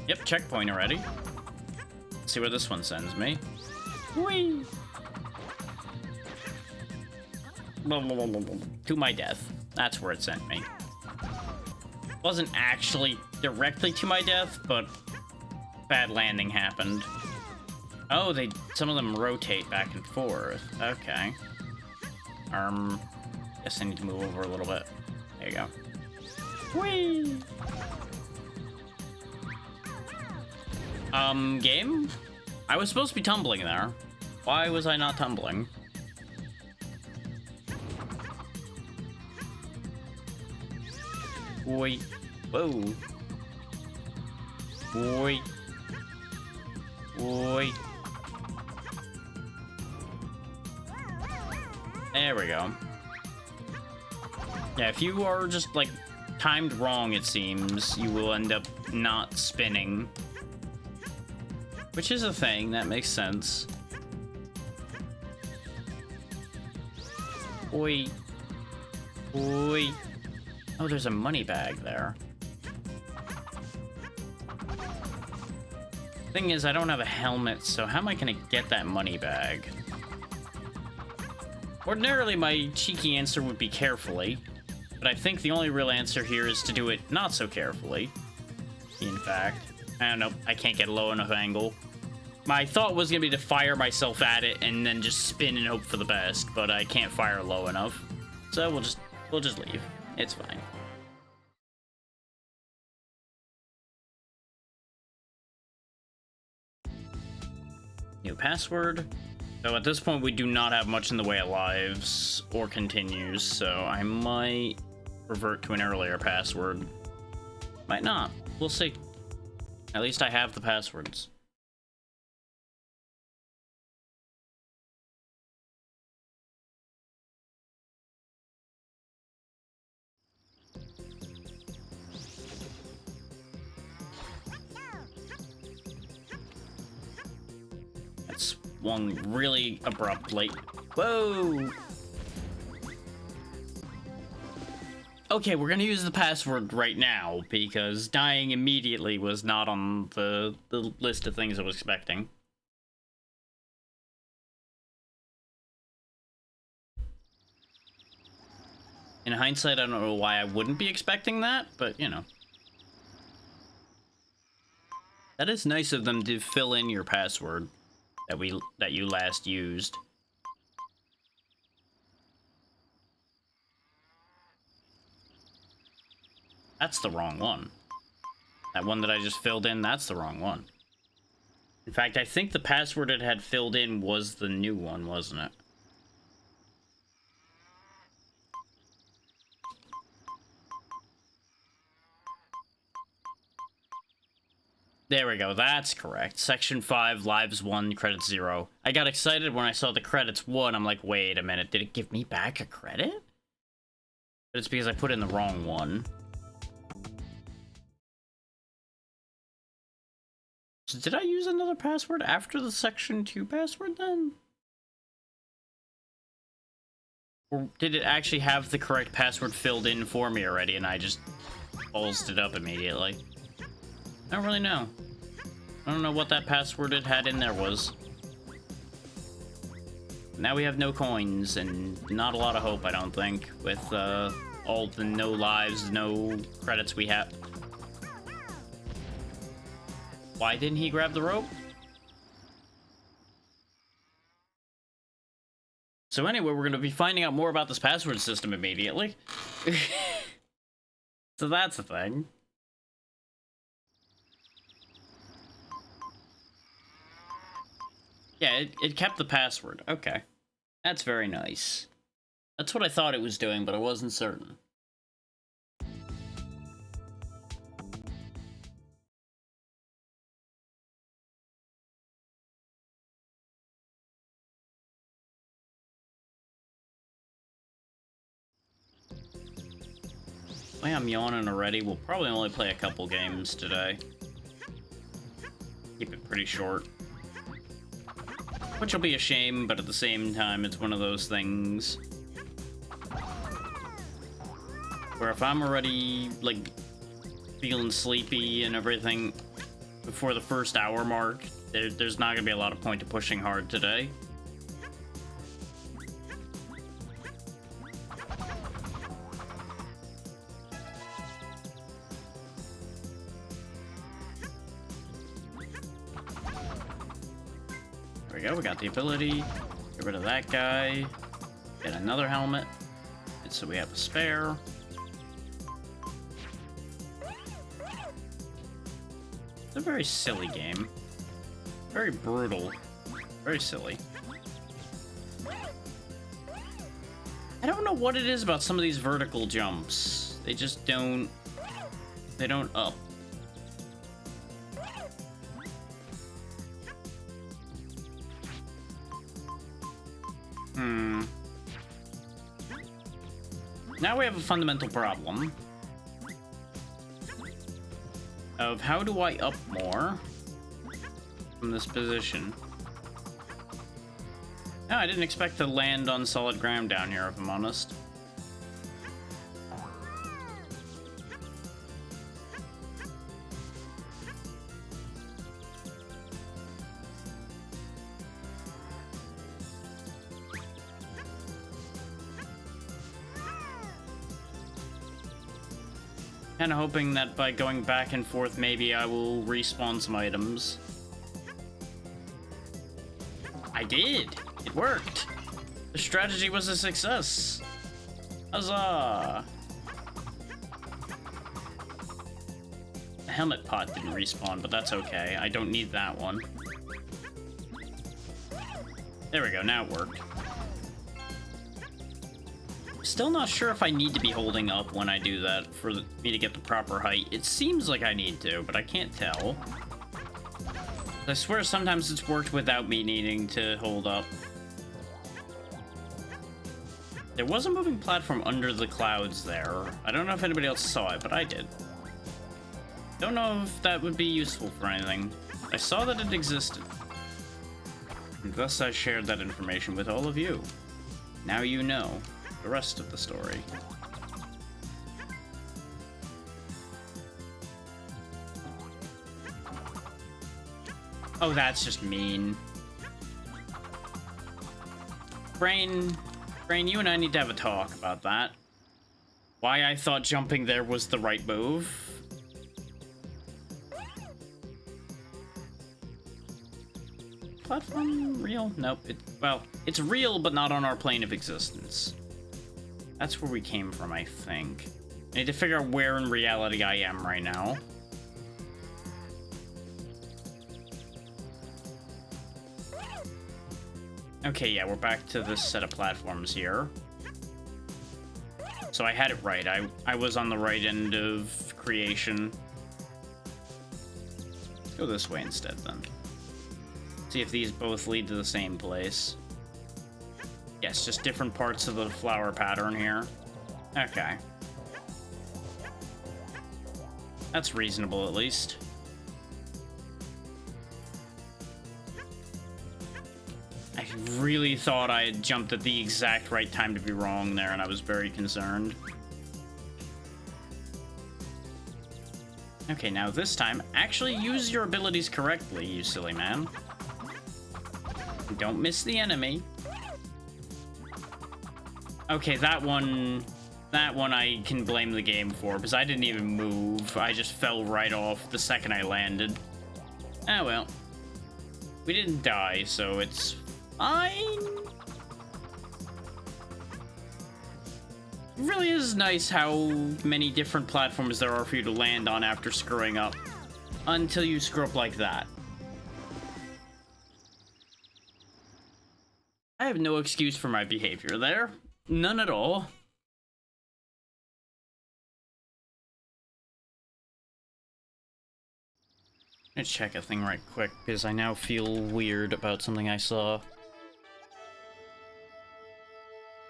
Yep, checkpoint already. Let's see where this one sends me. Whee! To my death. That's where it sent me. Wasn't actually directly to my death, but bad landing happened. Oh, some of them rotate back and forth. Okay. Guess I need to move over a little bit. There you go. Whee! Game? I was supposed to be tumbling there. Why was I not tumbling? Boy. Whoa. Boy. Boy. There we go. Yeah, if you are just, like, timed wrong, it seems, you will end up not spinning. Which is a thing, that makes sense. Oi. Oi. Oh, there's a money bag there. Thing is, I don't have a helmet, so how am I gonna get that money bag? Ordinarily, my cheeky answer would be carefully, but I think the only real answer here is to do it not so carefully. In fact, I don't know, I can't get a low enough angle. My thought was gonna be to fire myself at it and then just spin and hope for the best, but I can't fire low enough. So we'll just leave. It's fine. New password. So at this point, we do not have much in the way of lives or continues, so I might revert to an earlier password. Might not. We'll see. At least I have the passwords. That's one really abruptly. Whoa! Okay, we're gonna use the password right now, because dying immediately was not on the list of things I was expecting. In hindsight, I don't know why I wouldn't be expecting that, but, you know. That is nice of them to fill in your password that you last used. That's the wrong one. That one that I just filled in, that's the wrong one. In fact, I think the password it had filled in was the new one, wasn't it? There we go, that's correct. Section 5, lives 1, credits 0. I got excited when I saw the credits 1. I'm like, wait a minute, did it give me back a credit? But it's because I put in the wrong one. So did I use another password after the Section 2 password then? Or did it actually have the correct password filled in for me already and I just ballsed it up immediately? I don't really know. I don't know what that password it had in there was. Now we have no coins and not a lot of hope, I don't think, with all the no lives, no credits we have. Why didn't he grab the rope? So anyway, we're going to be finding out more about this password system immediately. So that's the thing. Yeah, it kept the password. Okay. That's very nice. That's what I thought it was doing, but I wasn't certain. Why I'm yawning already. We'll probably only play a couple games today. Keep it pretty short. Which will be a shame, but at the same time, it's one of those things where if I'm already, like, feeling sleepy and everything before the first hour mark, there's not gonna be a lot of point to pushing hard today. There we go, we got the ability. Get rid of that guy. Get another helmet. And so we have a spare. It's a very silly game. Very brutal. Very silly. I don't know what it is about some of these vertical jumps. They just don't... They don't up. Now we have a fundamental problem of how do I up more from this position? No, I didn't expect to land on solid ground down here, if I'm honest. Kinda hoping that by going back and forth, maybe I will respawn some items. I did! It worked! The strategy was a success! Huzzah! The helmet pot didn't respawn, but that's okay. I don't need that one. There we go, now it worked. Still not sure if I need to be holding up when I do that for me to get the proper height. It seems like I need to, but I can't tell. I swear sometimes it's worked without me needing to hold up. There was a moving platform under the clouds there. I don't know if anybody else saw it, but I did. Don't know if that would be useful for anything. I saw that it existed. And thus I shared that information with all of you. Now you know the rest of the story. Oh, that's just mean. Brain, you and I need to have a talk about that. Why I thought jumping there was the right move. Platform real? Nope. Well, it's real, but not on our plane of existence. That's where we came from, I think. I need to figure out where in reality I am right now. Okay, yeah, we're back to this set of platforms here. So I had it right. I was on the right end of creation. Go this way instead, then. See if these both lead to the same place. Yes, just different parts of the flower pattern here. Okay. That's reasonable, at least. I really thought I had jumped at the exact right time to be wrong there, and I was very concerned. Okay, now this time, actually use your abilities correctly, you silly man. Don't miss the enemy. Okay, that one I can blame the game for, because I didn't even move. I just fell right off the second I landed. Ah, well. We didn't die, so it's fine. It really is nice how many different platforms there are for you to land on after screwing up. Until you screw up like that. I have no excuse for my behavior there. None at all. I'm gonna check a thing right quick, because I now feel weird about something I saw.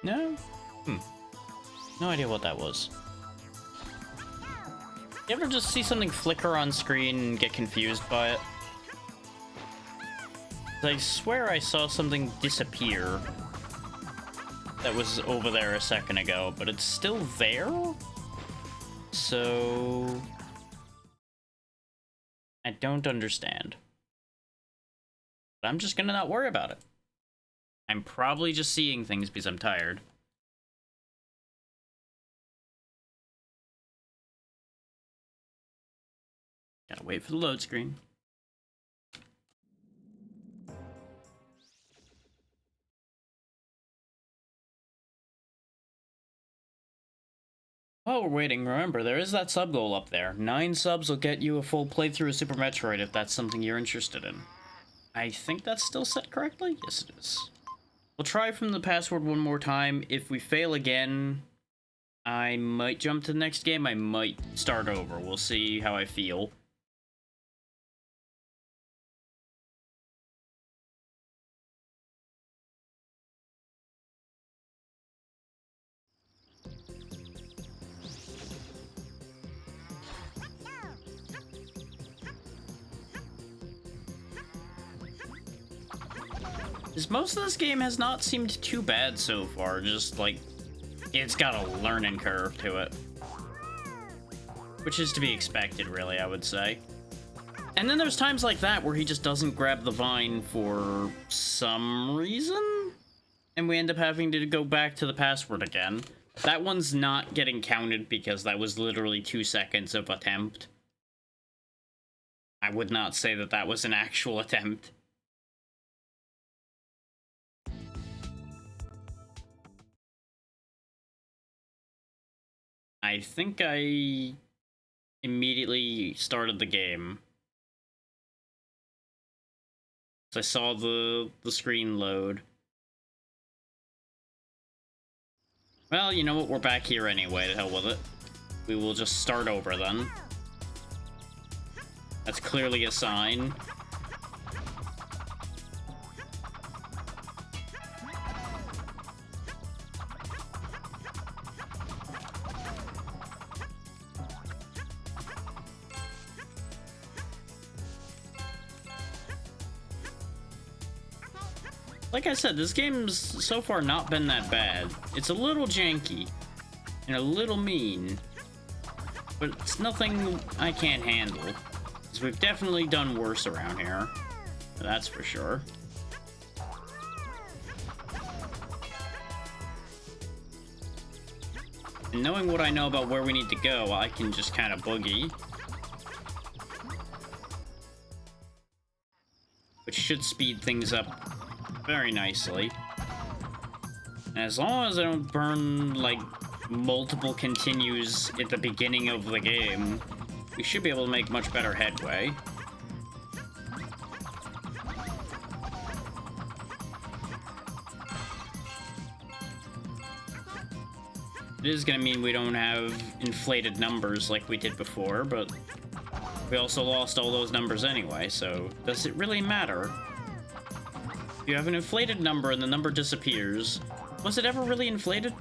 No? No idea what that was. You ever just see something flicker on screen and get confused by it? I swear I saw something disappear that was over there a second ago, but it's still there? So I don't understand. But I'm just gonna not worry about it. I'm probably just seeing things because I'm tired. Gotta wait for the load screen. While we're waiting, remember, there is that sub goal up there. 9 subs will get you a full playthrough of Super Metroid if that's something you're interested in. I think that's still set correctly? Yes, it is. We'll try from the password one more time. If we fail again, I might jump to the next game. I might start over. We'll see how I feel. Most of this game has not seemed too bad so far, just like, it's got a learning curve to it. Which is to be expected, really, I would say. And then there's times like that where he just doesn't grab the vine for some reason, and we end up having to go back to the password again. That one's not getting counted because that was literally 2 seconds of attempt. I would not say that that was an actual attempt. I think I immediately started the game. So I saw the screen load. Well, you know what? We're back here anyway. To hell with it. We will just start over then. That's clearly a sign. Like I said, this game's so far not been that bad. It's a little janky and a little mean, but it's nothing I can't handle. Because we've definitely done worse around here. That's for sure. And knowing what I know about where we need to go, I can just kind of boogie. Which should speed things up very nicely. And as long as I don't burn, like, multiple continues at the beginning of the game, we should be able to make much better headway. It is going to mean we don't have inflated numbers like we did before, but we also lost all those numbers anyway, so does it really matter? If you have an inflated number and the number disappears, was it ever really inflated?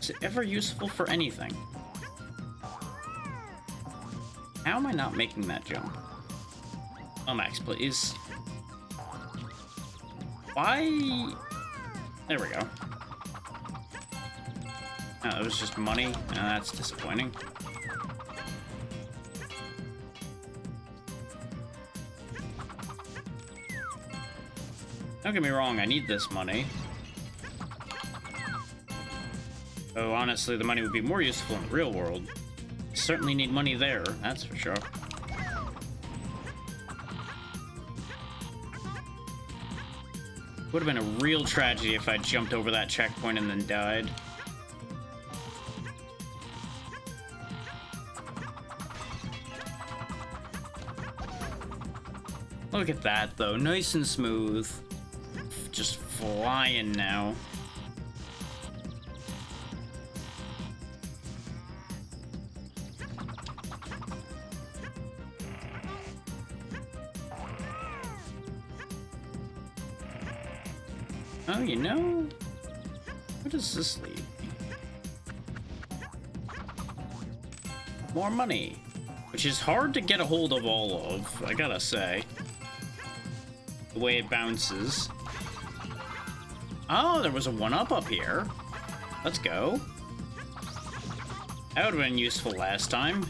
Is it ever useful for anything? How am I not making that jump? Lomax, please. Why? There we go. Oh, it was just money? Oh, that's disappointing. Don't get me wrong, I need this money. Oh, honestly, the money would be more useful in the real world. Certainly need money there, that's for sure. Would have been a real tragedy if I jumped over that checkpoint and then died. Look at that, though. Nice and smooth. Just flying now. Oh, you know? What does this leave me? More money. Which is hard to get a hold of all of, I gotta say. The way it bounces. Oh, there was a 1-up up here. Let's go. That would have been useful last time.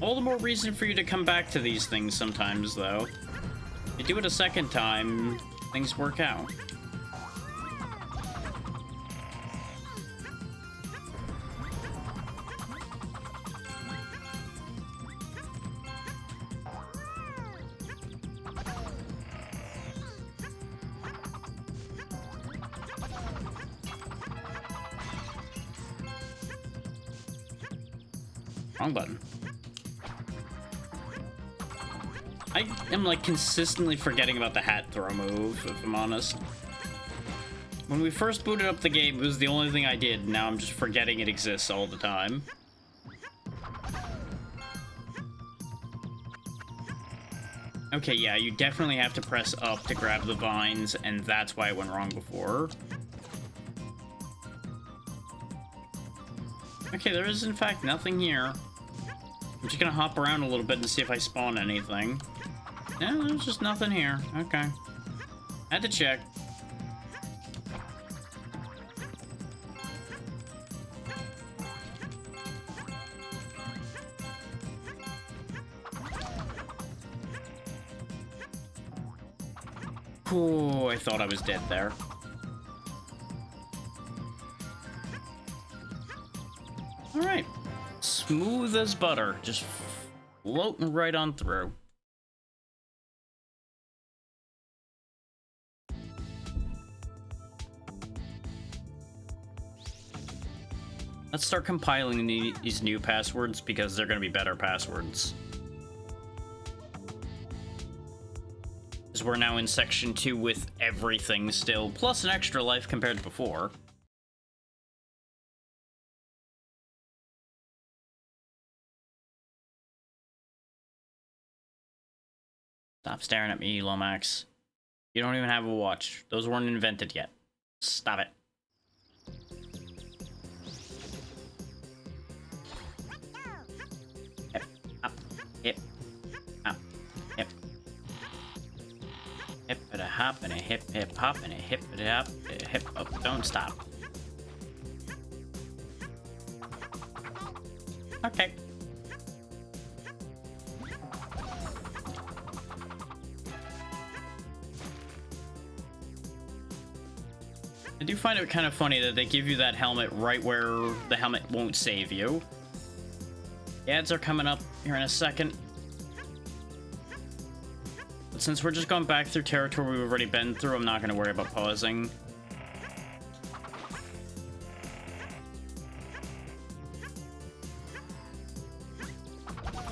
All the more reason for you to come back to these things sometimes, though. You do it a second time, things work out. Wrong button. I am, like, consistently forgetting about the hat throw move, if I'm honest. When we first booted up the game, it was the only thing I did. Now I'm just forgetting it exists all the time. Okay, yeah, you definitely have to press up to grab the vines, and that's why it went wrong before. Okay, there is, in fact, nothing here. I'm just gonna hop around a little bit and see if I spawn anything. No, there's just nothing here. Okay. Had to check. Ooh, I thought I was dead there. Alright. Smooth as butter. Just floating right on through. Let's start compiling these new passwords because they're going to be better passwords. Because because we're now in Section 2 with everything still, plus an extra life compared to before. Stop staring at me, Lomax. You don't even have a watch. Those weren't invented yet. Stop it. Hip, up, hip, up, hip. Hip it a hop and a hip hip hop and a hip it up, hip up. Don't stop. Okay. I do find it kind of funny that they give you that helmet right where the helmet won't save you. The ads are coming up here in a second. But since we're just going back through territory we've already been through, I'm not going to worry about pausing.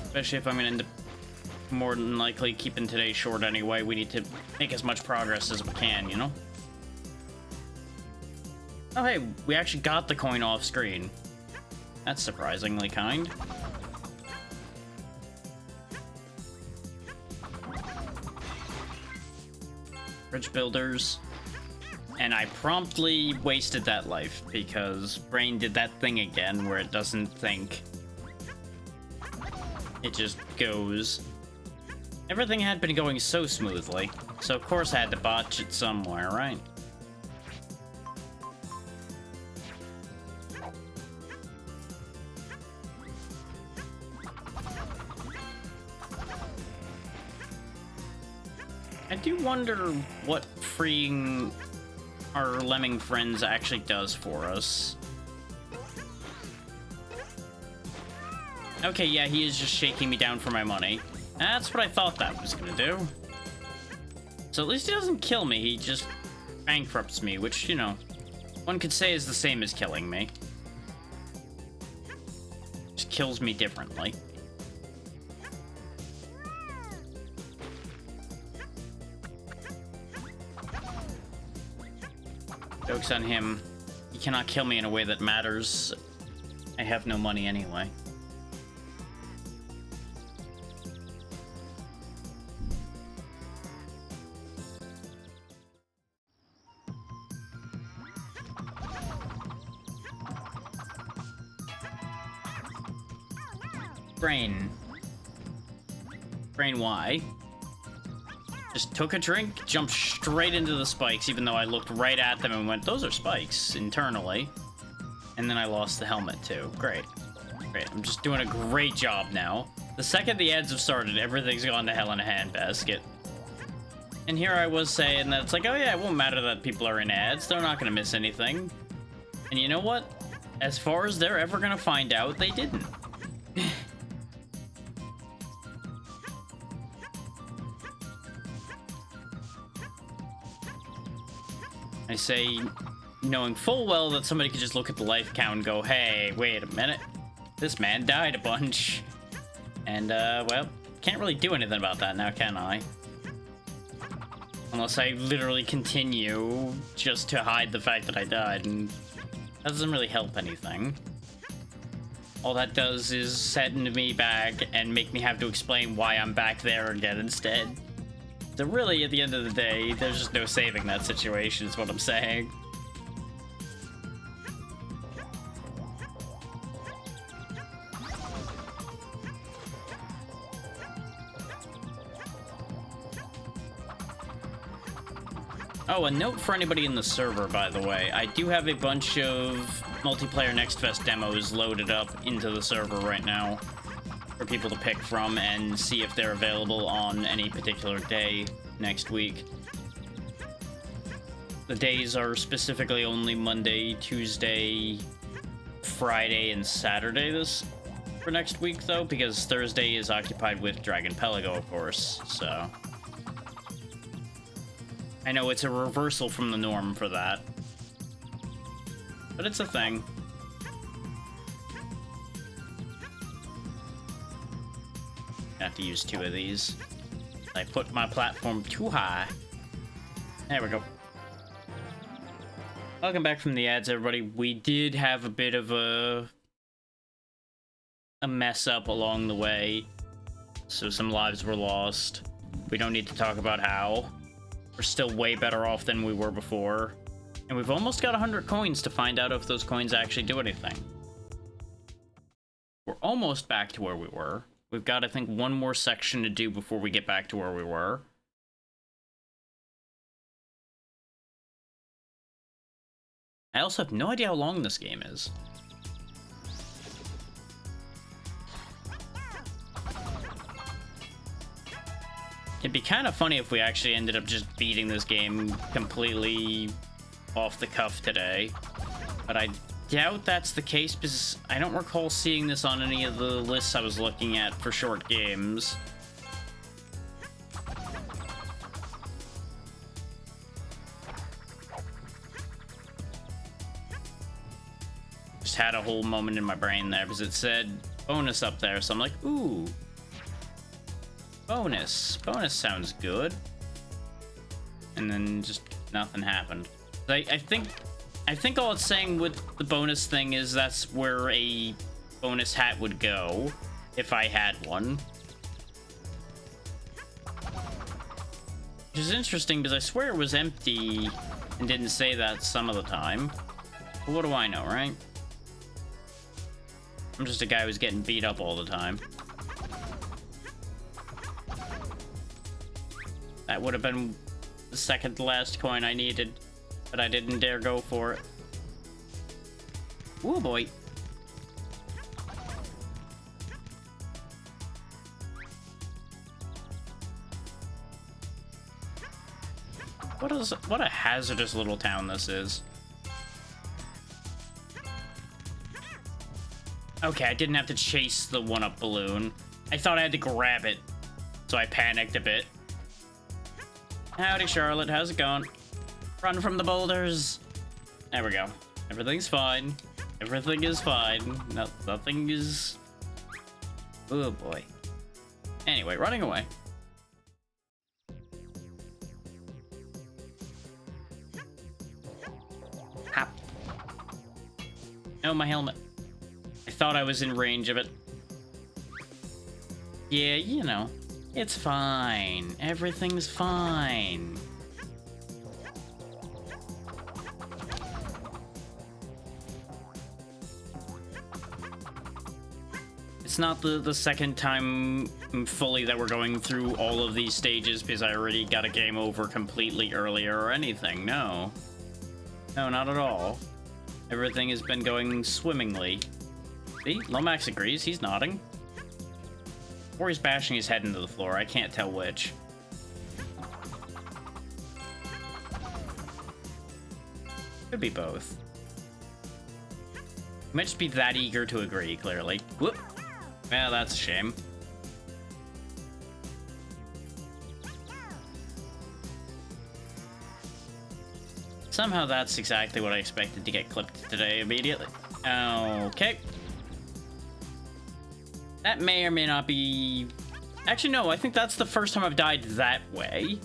Especially if I'm going to end up more than likely keeping today short anyway. We need to make as much progress as we can, you know? Oh hey, we actually got the coin off screen. That's surprisingly kind. Bridge builders. And I promptly wasted that life because Brain did that thing again where it doesn't think. It just goes. Everything had been going so smoothly, so of course I had to botch it somewhere, right? I do wonder what freeing our lemming friends actually does for us. Okay, yeah, he is just shaking me down for my money. That's what I thought that was gonna do. So at least he doesn't kill me, he just bankrupts me, which, you know, one could say is the same as killing me. Just kills me differently. Joke's on him. He cannot kill me in a way that matters. I have no money anyway. Brain. Brain, why? Just took a drink, jumped straight into the spikes, even though I looked right at them and went, those are spikes, internally. And then I lost the helmet, too. Great. Great. I'm just doing a great job now. The second the ads have started, everything's gone to hell in a handbasket. And here I was saying that it's like, oh yeah, it won't matter that people are in ads. They're not going to miss anything. And you know what? As far as they're ever going to find out, they didn't. I say, knowing full well that somebody could just look at the life count and go, hey, wait a minute. This man died a bunch. And, well, can't really do anything about that now, can I? Unless I literally continue just to hide the fact that I died, and that doesn't really help anything. All that does is send me back and make me have to explain why I'm back there again instead. So really, at the end of the day, there's just no saving that situation, is what I'm saying. Oh, a note for anybody in the server, by the way. I do have a bunch of multiplayer Next Fest demos loaded up into the server right now for people to pick from and see if they're available on any particular day next week. The days are specifically only Monday, Tuesday, Friday, and Saturday for next week, though, because Thursday is occupied with Dragon Pelago, of course, so... I know it's a reversal from the norm for that, but it's a thing. I have to use 2 of these. I put my platform too high. There we go. Welcome back from the ads, everybody. We did have a bit of a mess up along the way. So some lives were lost. We don't need to talk about how. We're still way better off than we were before. And we've almost got 100 coins to find out if those coins actually do anything. We're almost back to where we were. We've got, I think, one more section to do before we get back to where we were. I also have no idea how long this game is. It'd be kind of funny if we actually ended up just beating this game completely off the cuff today. But I doubt that's the case because I don't recall seeing this on any of the lists I was looking at for short games. Just had a whole moment in my brain there because it said bonus up there, so I'm like, ooh. Bonus. Bonus sounds good. And then just nothing happened. I think all it's saying with the bonus thing is that's where a bonus hat would go if I had one. Which is interesting because I swear it was empty and didn't say that some of the time. But what do I know, right? I'm just a guy who's getting beat up all the time. That would have been the second to last coin I needed, but I didn't dare go for it. Ooh, boy. What a hazardous little town this is. Okay, I didn't have to chase the one-up balloon. I thought I had to grab it, so I panicked a bit. Howdy, Charlotte. How's it going? Run from the boulders. There we go. Everything's fine. Everything is fine. Nothing is... Oh, boy. Anyway, running away. Hop. No, my helmet. I thought I was in range of it. Yeah, you know. It's fine. Everything's fine. It's not the second time fully that we're going through all of these stages because I already got a game over completely earlier or anything. No. No, not at all. Everything has been going swimmingly. See? Lomax agrees. He's nodding. Or he's bashing his head into the floor. I can't tell which. Could be both. He might just be that eager to agree, clearly. Whoop. Well, that's a shame. Somehow that's exactly what I expected to get clipped today immediately. Okay. That may or may not be... Actually, no, I think that's the first time I've died that way.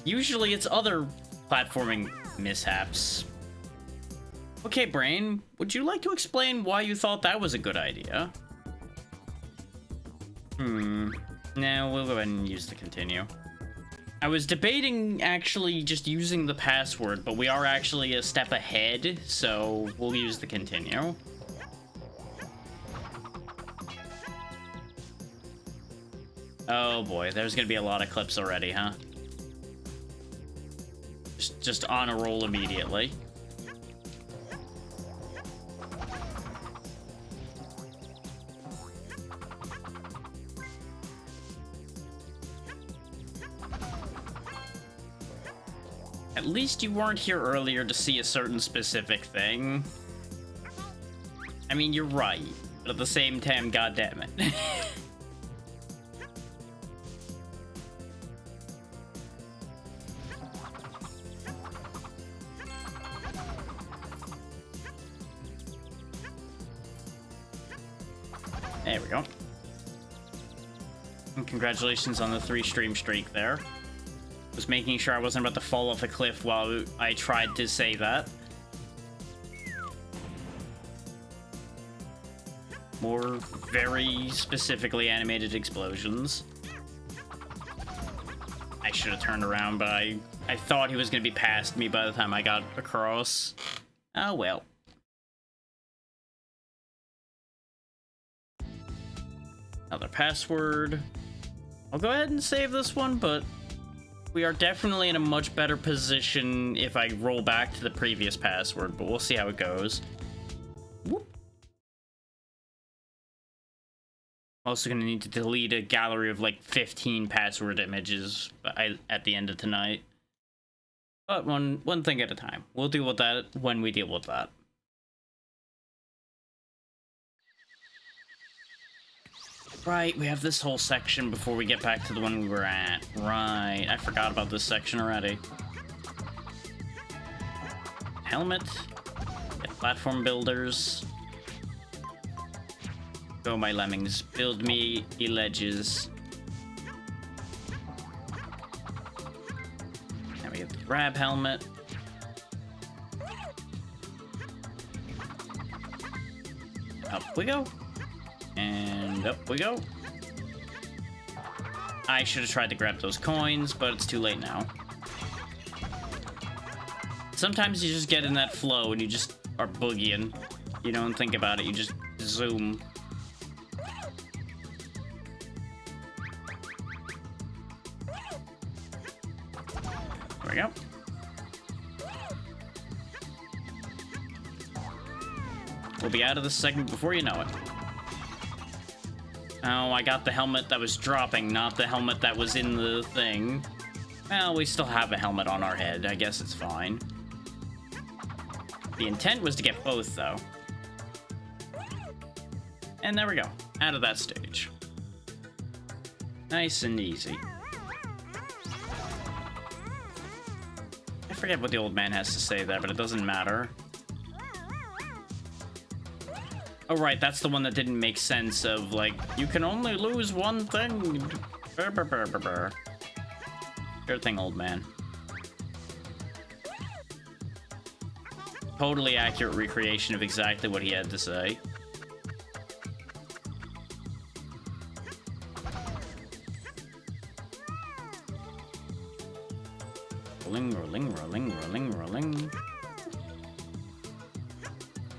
Usually it's other platforming mishaps. Okay, Brain, would you like to explain why you thought that was a good idea? No, we'll go ahead and use the continue. I was debating actually just using the password, but we are actually a step ahead, so we'll use the continue. Oh boy, there's gonna be a lot of clips already, huh? Just on a roll immediately. At least you weren't here earlier to see a certain specific thing. I mean, you're right, but at the same time, goddammit. There we go. And congratulations on the 3-stream streak there. Was making sure I wasn't about to fall off a cliff while I tried to say that. More very specifically animated explosions. I should have turned around, but I thought he was going to be past me by the time I got across. Oh well. Another password. I'll go ahead and save this one, but we are definitely in a much better position if I roll back to the previous password, but we'll see how it goes. Whoop. I'm also going to need to delete a gallery of like 15 password images at the end of tonight. But one thing at a time. We'll deal with that when we deal with that. Right, we have this whole section before we get back to the one we were at. Right, I forgot about this section already. Helmet. Get platform builders. Go, my lemmings. Build me ledges. Now we get the grab helmet. Up we go. And up we go. I should have tried to grab those coins, but it's too late now. Sometimes you just get in that flow and you just are boogieing. You don't think about it, you just zoom. There we go. We'll be out of this segment before you know it. Oh, I got the helmet that was dropping, not the helmet that was in the thing. Well, we still have a helmet on our head. I guess it's fine. The intent was to get both, though. And there we go. Out of that stage. Nice and easy. I forget what the old man has to say there, but it doesn't matter. Oh, right, that's the one that didn't make sense of, like, you can only lose one thing. Brr, brr, brr, brr, brr. Sure thing, old man. Totally accurate recreation of exactly what he had to say. Rolling, rolling, rolling, rolling, rolling.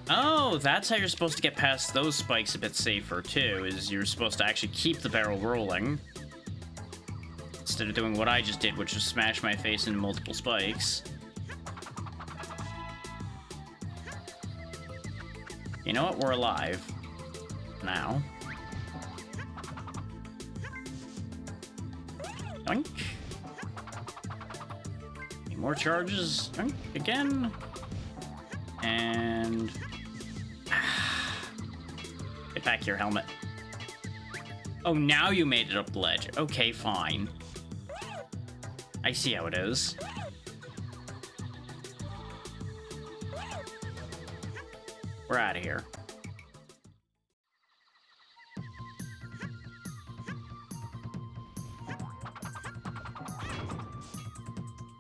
Oh, that's how you're supposed to get past those spikes a bit safer, too, is you're supposed to actually keep the barrel rolling. Instead of doing what I just did, which was smash my face into multiple spikes. You know what? We're alive. Now. Doink. Need more charges. Doink. Again. And... Get back here, helmet. Oh, now you made it up the ledge. Okay, fine. I see how it is. We're out of here.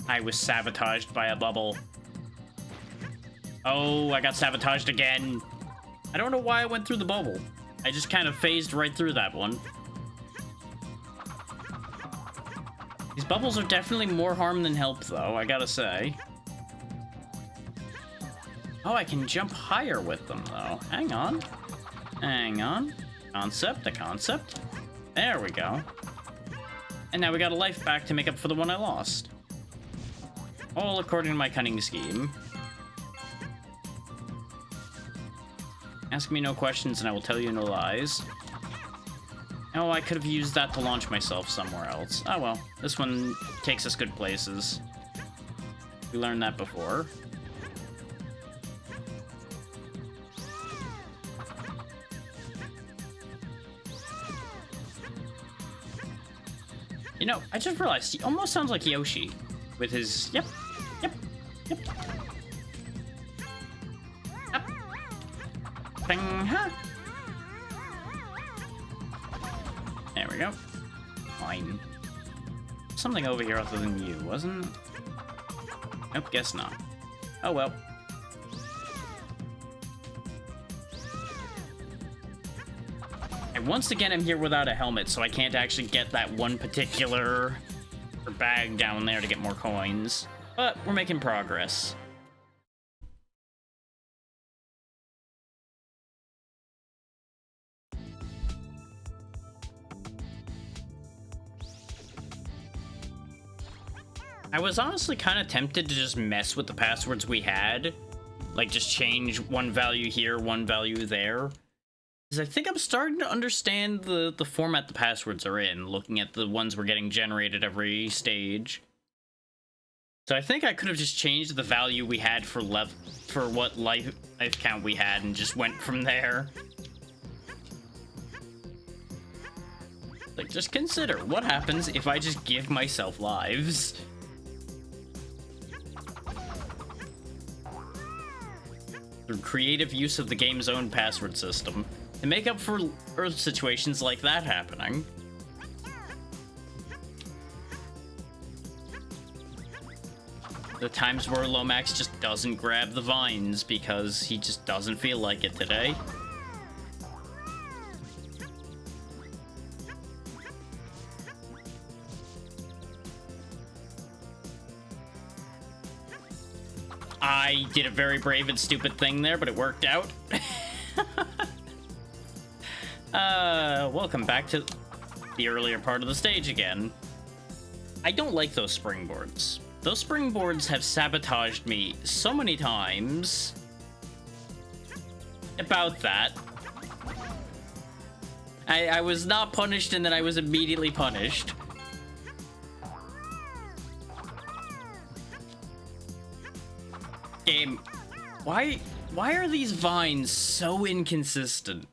I was sabotaged by a bubble. Oh, I got sabotaged again. I don't know why I went through the bubble. I just kind of phased right through that one. These bubbles are definitely more harm than help, though, I gotta say. Oh, I can jump higher with them, though. Hang on. Hang on. Concept, a concept. There we go. And now we got a life back to make up for the one I lost. All according to my cunning scheme. Ask me no questions and I will tell you no lies. Oh, I could have used that to launch myself somewhere else. Oh well, this one takes us good places. We learned that before. You know, I just realized he almost sounds like Yoshi with his yep, yep, yep. Yep. Bing, huh? There we go. fine. Something over here other than you, wasn't it? Nope, guess not. Oh well. And once again, I'm here without a helmet, so I can't actually get that one particular bag down there to get more coins. But we're making progress. I was honestly kind of tempted to just mess with the passwords we had. Like, just change one value here, one value there. Because I think I'm starting to understand the format the passwords are in, looking at the ones we're getting generated every stage. So I think I could have just changed the value we had for what life count we had and just went from there. Like, just consider what happens if I just give myself lives. Through creative use of the game's own password system to make up for Earth situations like that happening. The times where Lomax just doesn't grab the vines because he just doesn't feel like it today. I did a very brave and stupid thing there, but it worked out. Welcome back to the earlier part of the stage again. I don't like those springboards. Those springboards have sabotaged me so many times. About that. I was not punished and then I was immediately punished. Game, why are these vines so inconsistent?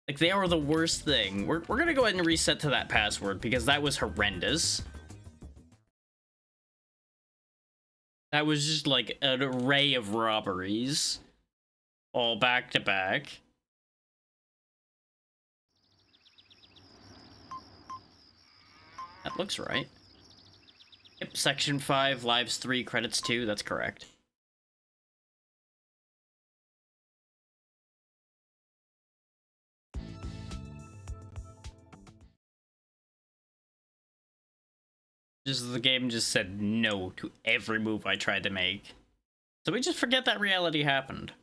Like, they are the worst thing. We're gonna go ahead and reset to that password because that was horrendous. That was just like an array of robberies, all back to back. That looks right. Yep, section 5, lives 3, credits 2, that's correct. Just the game just said no to every move I tried to make. So we just forget that reality happened.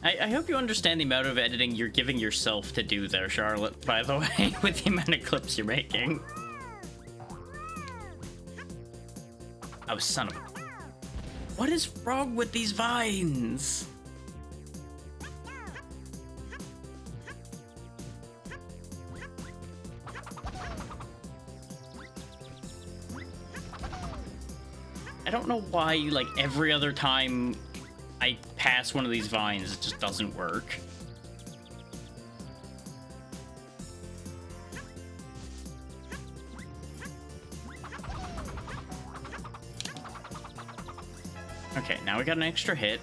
I hope you understand the amount of editing you're giving yourself to do there, Charlotte, by the way, with the amount of clips you're making. Oh, son of a... What is wrong with these vines? I don't know why, like, every other time I pass one of these vines, it just doesn't work. Okay, now we got an extra hit.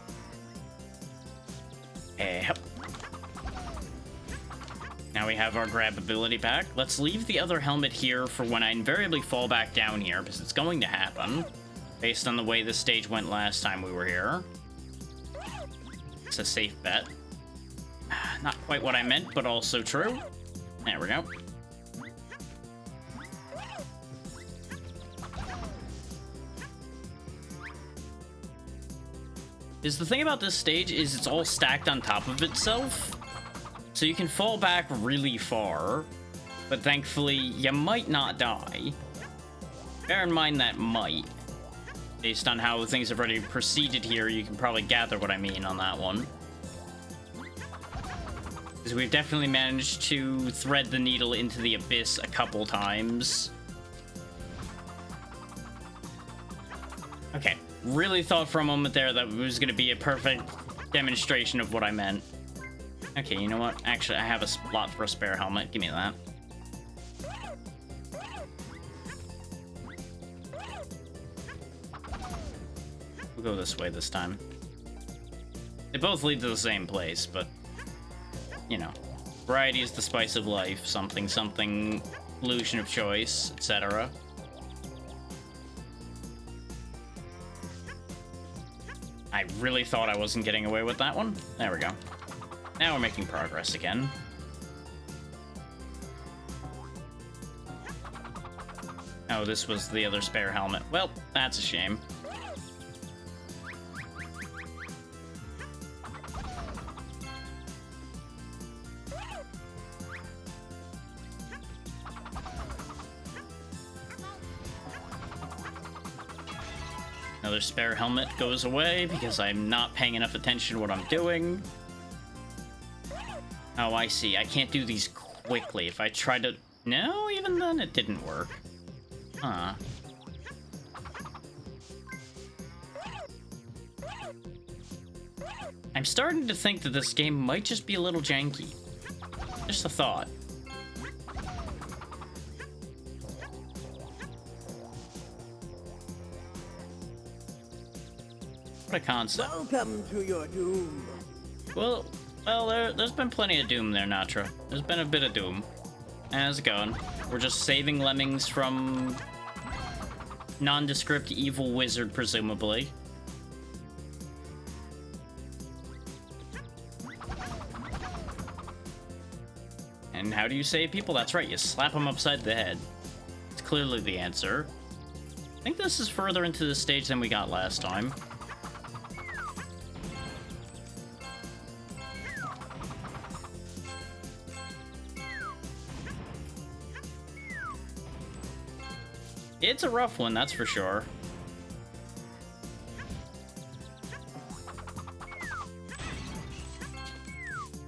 Yep. Now we have our grab ability back. Let's leave the other helmet here for when I invariably fall back down here, because it's going to happen, based on the way the stage went last time we were here. It's a safe bet. Not quite what I meant, but also true. There we go. The thing about this stage is it's all stacked on top of itself, so you can fall back really far, but thankfully you might not die. Bear in mind that might. Based on how things have already proceeded here, you can probably gather what I mean on that one. Because we've definitely managed to thread the needle into the abyss a couple times. Okay. Really thought for a moment there that it was going to be a perfect demonstration of what I meant. Okay, you know what? Actually, I have a slot for a spare helmet. Give me that. We'll go this way this time. They both lead to the same place, but, you know, variety is the spice of life, something, something, illusion of choice, etc. I really thought I wasn't getting away with that one. There we go. Now we're making progress again. Oh, this was the other spare helmet. Well, that's a shame. Another spare helmet goes away because I'm not paying enough attention to what I'm doing. Oh, I see. I can't do these quickly. If I tried to... No, even then it didn't work. Huh. I'm starting to think that this game might just be a little janky. Just a thought. What a concept. Welcome to your doom. Well, there's been plenty of doom there, Natra. There's been a bit of doom. How's it going? We're just saving lemmings from nondescript evil wizard, presumably. And how do you save people? That's right, you slap them upside the head. It's clearly the answer. I think this is further into the stage than we got last time. It's a rough one, that's for sure.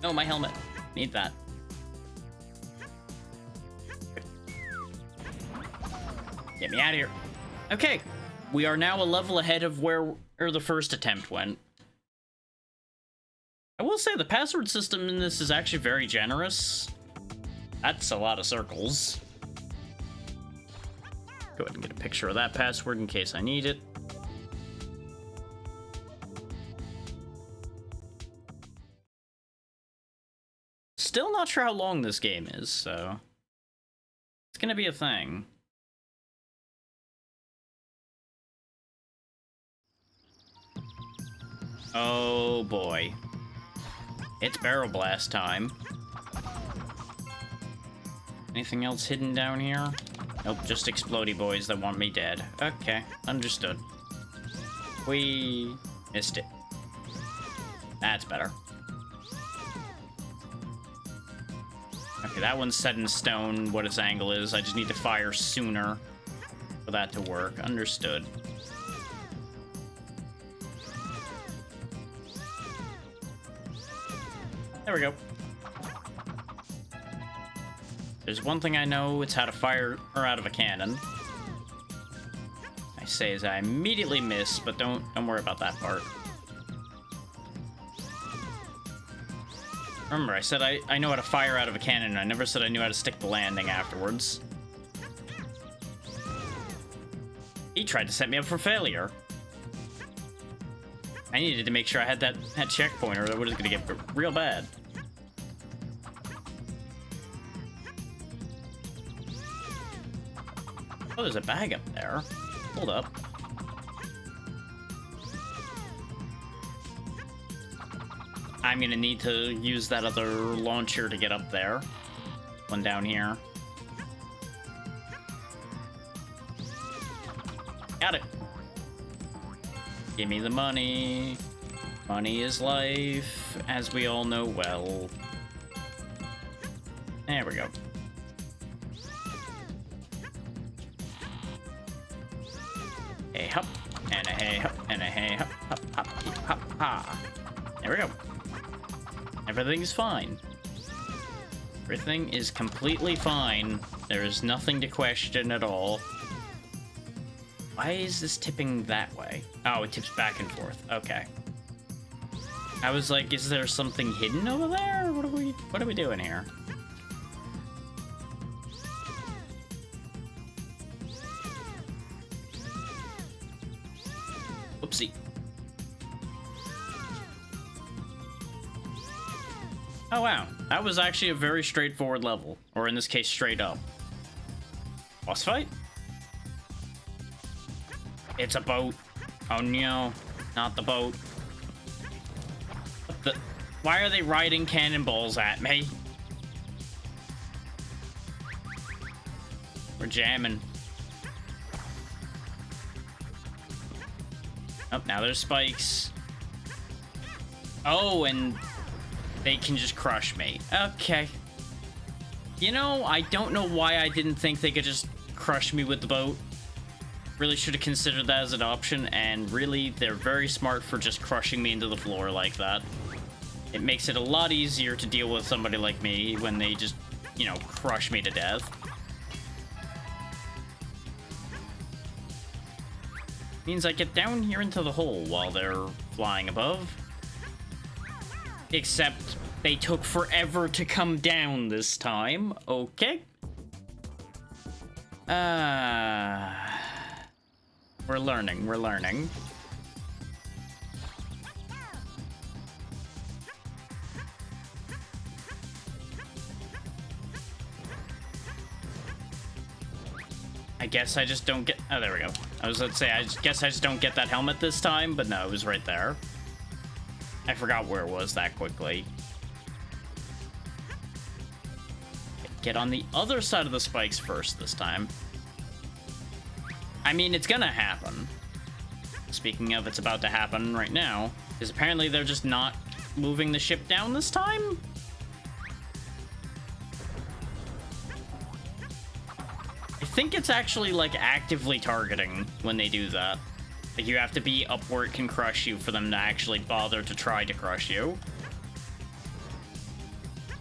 Oh, my helmet. Need that. Get me out of here. Okay, we are now a level ahead of where the first attempt went. I will say the password system in this is actually very generous. That's a lot of circles. Go ahead and get a picture of that password in case I need it. Still not sure how long this game is, so it's gonna be a thing. Oh boy. It's barrel blast time. Anything else hidden down here? Nope, just explodey boys that want me dead. Okay, understood. We missed it. That's better. Okay, that one's set in stone, what its angle is. I just need to fire sooner for that to work. Understood. There we go. There's one thing I know, it's how to fire her out of a cannon. I say as I immediately miss, but don't worry about that part. Remember, I said I know how to fire out of a cannon, I never said I knew how to stick the landing afterwards. He tried to set me up for failure. I needed to make sure I had that checkpoint, or that was gonna get real bad. Oh, there's a bag up there. Hold up. I'm gonna need to use that other launcher to get up there. One down here. Got it. Give me the money. Money is life, as we all know well. There we go. Hey hop, and a hey hop, and a hey hop, hop, hop, hop, hop, ha. There we go. Everything's fine. Everything is completely fine. There is nothing to question at all. Why is this tipping that way? Oh, it tips back and forth. Okay. I was like, is there something hidden over there? What are we doing here? Oopsie. Oh wow, that was actually a very straightforward level. Or in this case, straight up. Boss fight? It's a boat. Oh no, not the boat. Why are they riding cannonballs at me? We're jamming. Oh, now there's spikes. Oh, and they can just crush me. Okay. You know, I don't know why I didn't think they could just crush me with the boat. Really should have considered that as an option, and really, they're very smart for just crushing me into the floor like that. It makes it a lot easier to deal with somebody like me when they just, you know, crush me to death. Means I get down here into the hole while they're flying above. Except they took forever to come down this time. Okay. We're learning, we're learning. I guess I just don't get... Oh, there we go. I was about to say, I guess I just don't get that helmet this time, but no, it was right there. I forgot where it was that quickly. Get on the other side of the spikes first this time. I mean, it's gonna happen. Speaking of, it's about to happen right now. Because apparently they're just not moving the ship down this time? I think it's actually, like, actively targeting when they do that. Like, you have to be up where it can crush you for them to actually bother to try to crush you.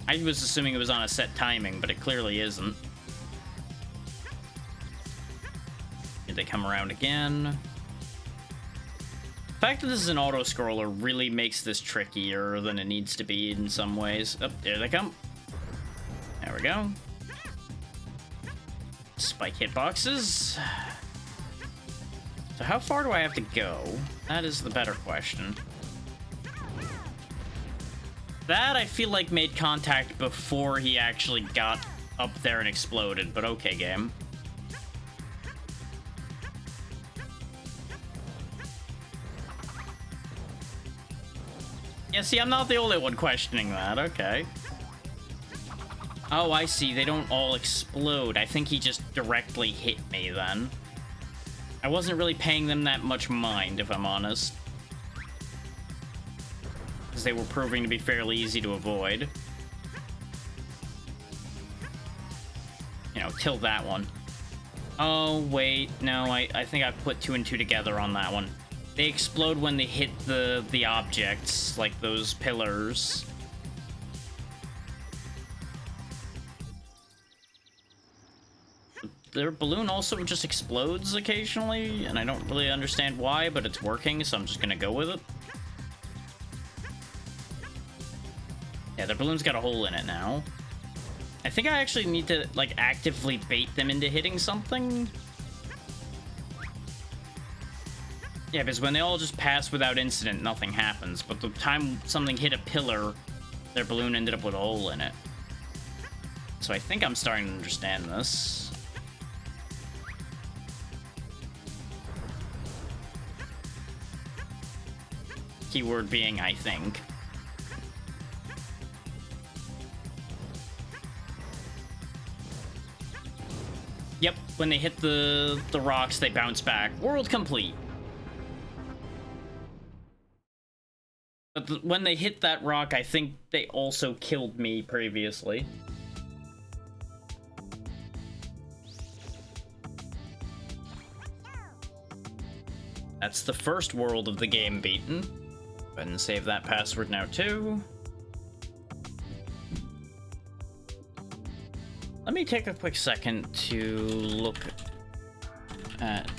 I was assuming it was on a set timing, but it clearly isn't. Here they come around again. The fact that this is an auto-scroller really makes this trickier than it needs to be in some ways. Oh, there they come. There we go. Spike hitboxes. So how far do I have to go? That is the better question. That, I feel like, made contact before he actually got up there and exploded, but okay, game. Yeah, see, I'm not the only one questioning that, okay. Oh, I see, they don't all explode. I think he just directly hit me then. I wasn't really paying them that much mind, if I'm honest. Because they were proving to be fairly easy to avoid. You know, till that one. Oh, wait, no, I think I put 2 and 2 together on that one. They explode when they hit the objects, like those pillars. Their balloon also just explodes occasionally, and I don't really understand why, but it's working, so I'm just gonna go with it. Yeah, their balloon's got a hole in it now. I think I actually need to, like, actively bait them into hitting something. Yeah, because when they all just pass without incident, nothing happens. But the time something hit a pillar, their balloon ended up with a hole in it. So I think I'm starting to understand this. Keyword being, I think. Yep, when they hit the rocks, they bounce back. World complete. But when they hit that rock, I think they also killed me previously. That's the first world of the game beaten. Go ahead and save that password now, too. Let me take a quick second to look at...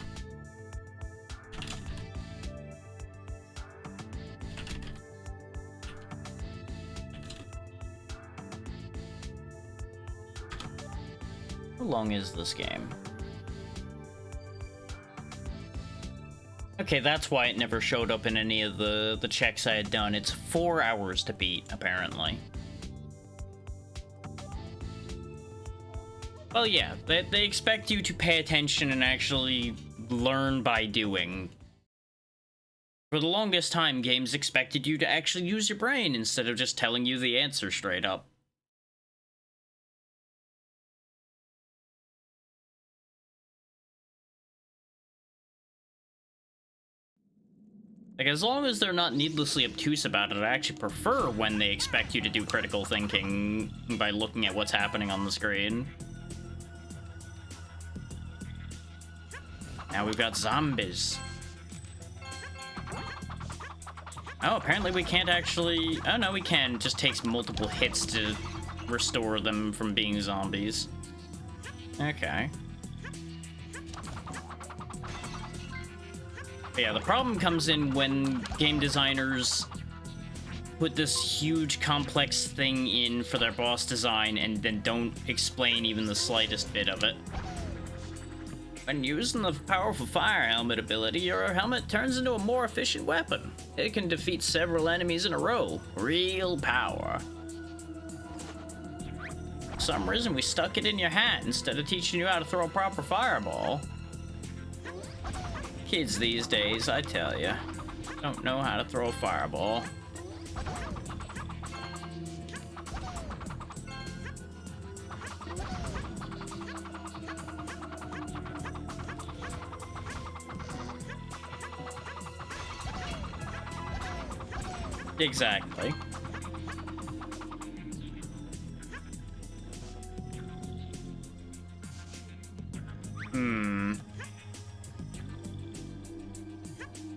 How long is this game? Okay, that's why it never showed up in any of the checks I had done. It's 4 hours to beat, apparently. Well, yeah, they expect you to pay attention and actually learn by doing. For the longest time, games expected you to actually use your brain instead of just telling you the answer straight up. Like, as long as they're not needlessly obtuse about it, I actually prefer when they expect you to do critical thinking by looking at what's happening on the screen. Now we've got zombies. Oh, apparently we can't actually... Oh, no, we can. It just takes multiple hits to restore them from being zombies. Okay. But yeah, the problem comes in when game designers put this huge, complex thing in for their boss design and then don't explain even the slightest bit of it. When using the powerful fire helmet ability, your helmet turns into a more efficient weapon. It can defeat several enemies in a row. Real power. For some reason, we stuck it in your hat instead of teaching you how to throw a proper fireball. Kids these days, I tell ya, don't know how to throw a fireball. Exactly.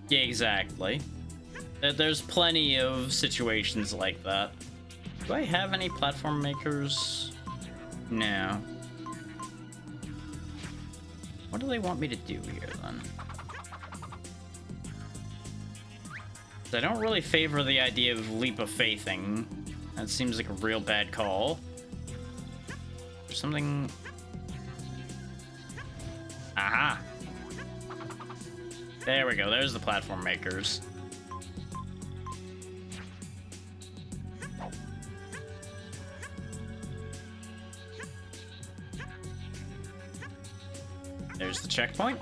Yeah, exactly. There's plenty of situations like that. Do I have any platform makers? No. What do they want me to do here, then? I don't really favor the idea of leap of faithing. That seems like a real bad call. Something... Aha! There we go, there's the platform makers. There's the checkpoint.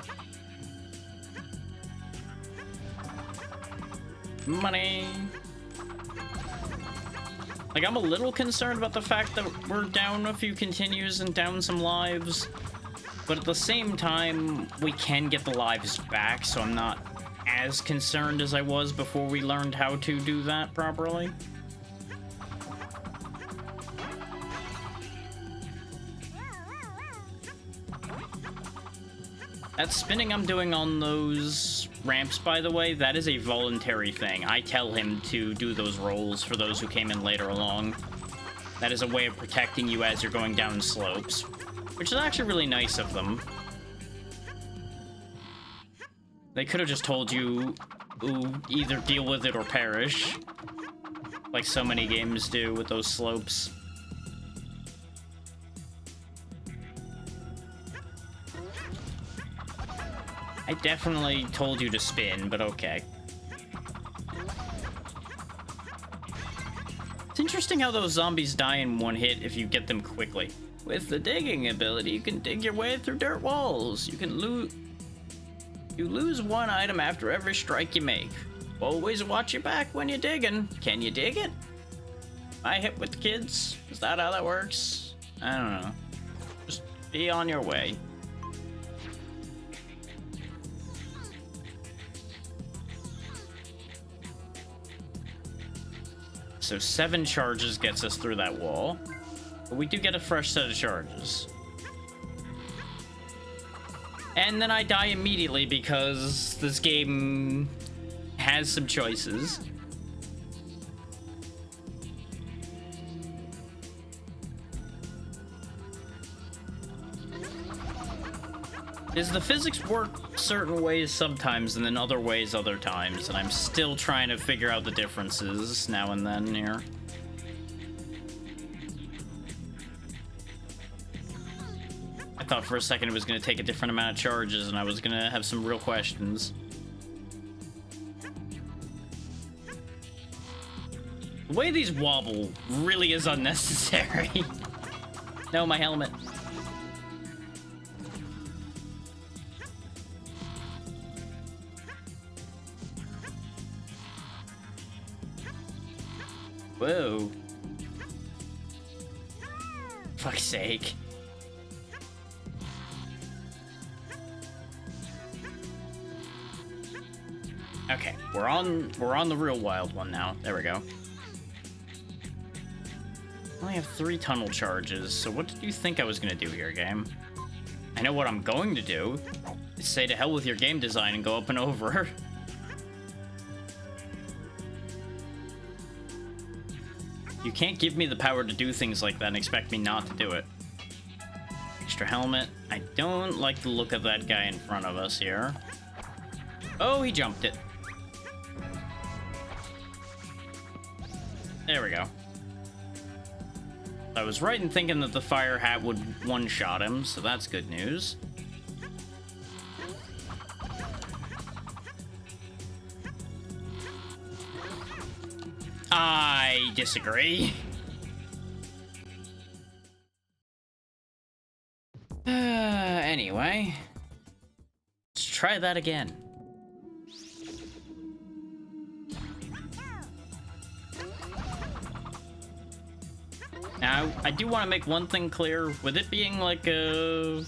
Money! Like, I'm a little concerned about the fact that we're down a few continues and down some lives. But at the same time, we can get the lives back, so I'm not as concerned as I was before we learned how to do that properly. That spinning I'm doing on those ramps, by the way, that is a voluntary thing. I tell him to do those rolls for those who came in later along. That is a way of protecting you as you're going down slopes, which is actually really nice of them. They could have just told you, ooh, either deal with it or perish, like so many games do with those slopes. I definitely told you to spin, but okay. It's interesting how those zombies die in one hit if you get them quickly. With the digging ability, you can dig your way through dirt walls. You lose one item after every strike you make. Always watch your back when you're digging. Can you dig it? I hit with the kids? Is that how that works? I don't know. Just be on your way. So 7 charges gets us through that wall. But we do get a fresh set of charges. And then I die immediately because this game has some choices. The physics work certain ways sometimes and then other ways other times, and I'm still trying to figure out the differences now and then here. I thought for a second it was going to take a different amount of charges and I was going to have some real questions. The way these wobble really is unnecessary. No, my helmet. Whoa. Fuck's sake. Okay, we're on the real wild one now. There we go. I only have 3 tunnel charges, so what did you think I was gonna do here, game? I know what I'm going to do. Is say to hell with your game design and go up and over. You can't give me the power to do things like that and expect me not to do it. Extra helmet. I don't like the look of that guy in front of us here. Oh, he jumped it. There we go. I was right in thinking that the fire hat would one-shot him, so that's good news. I disagree. Anyway, let's try that again. Now, I do want to make one thing clear. With it being like a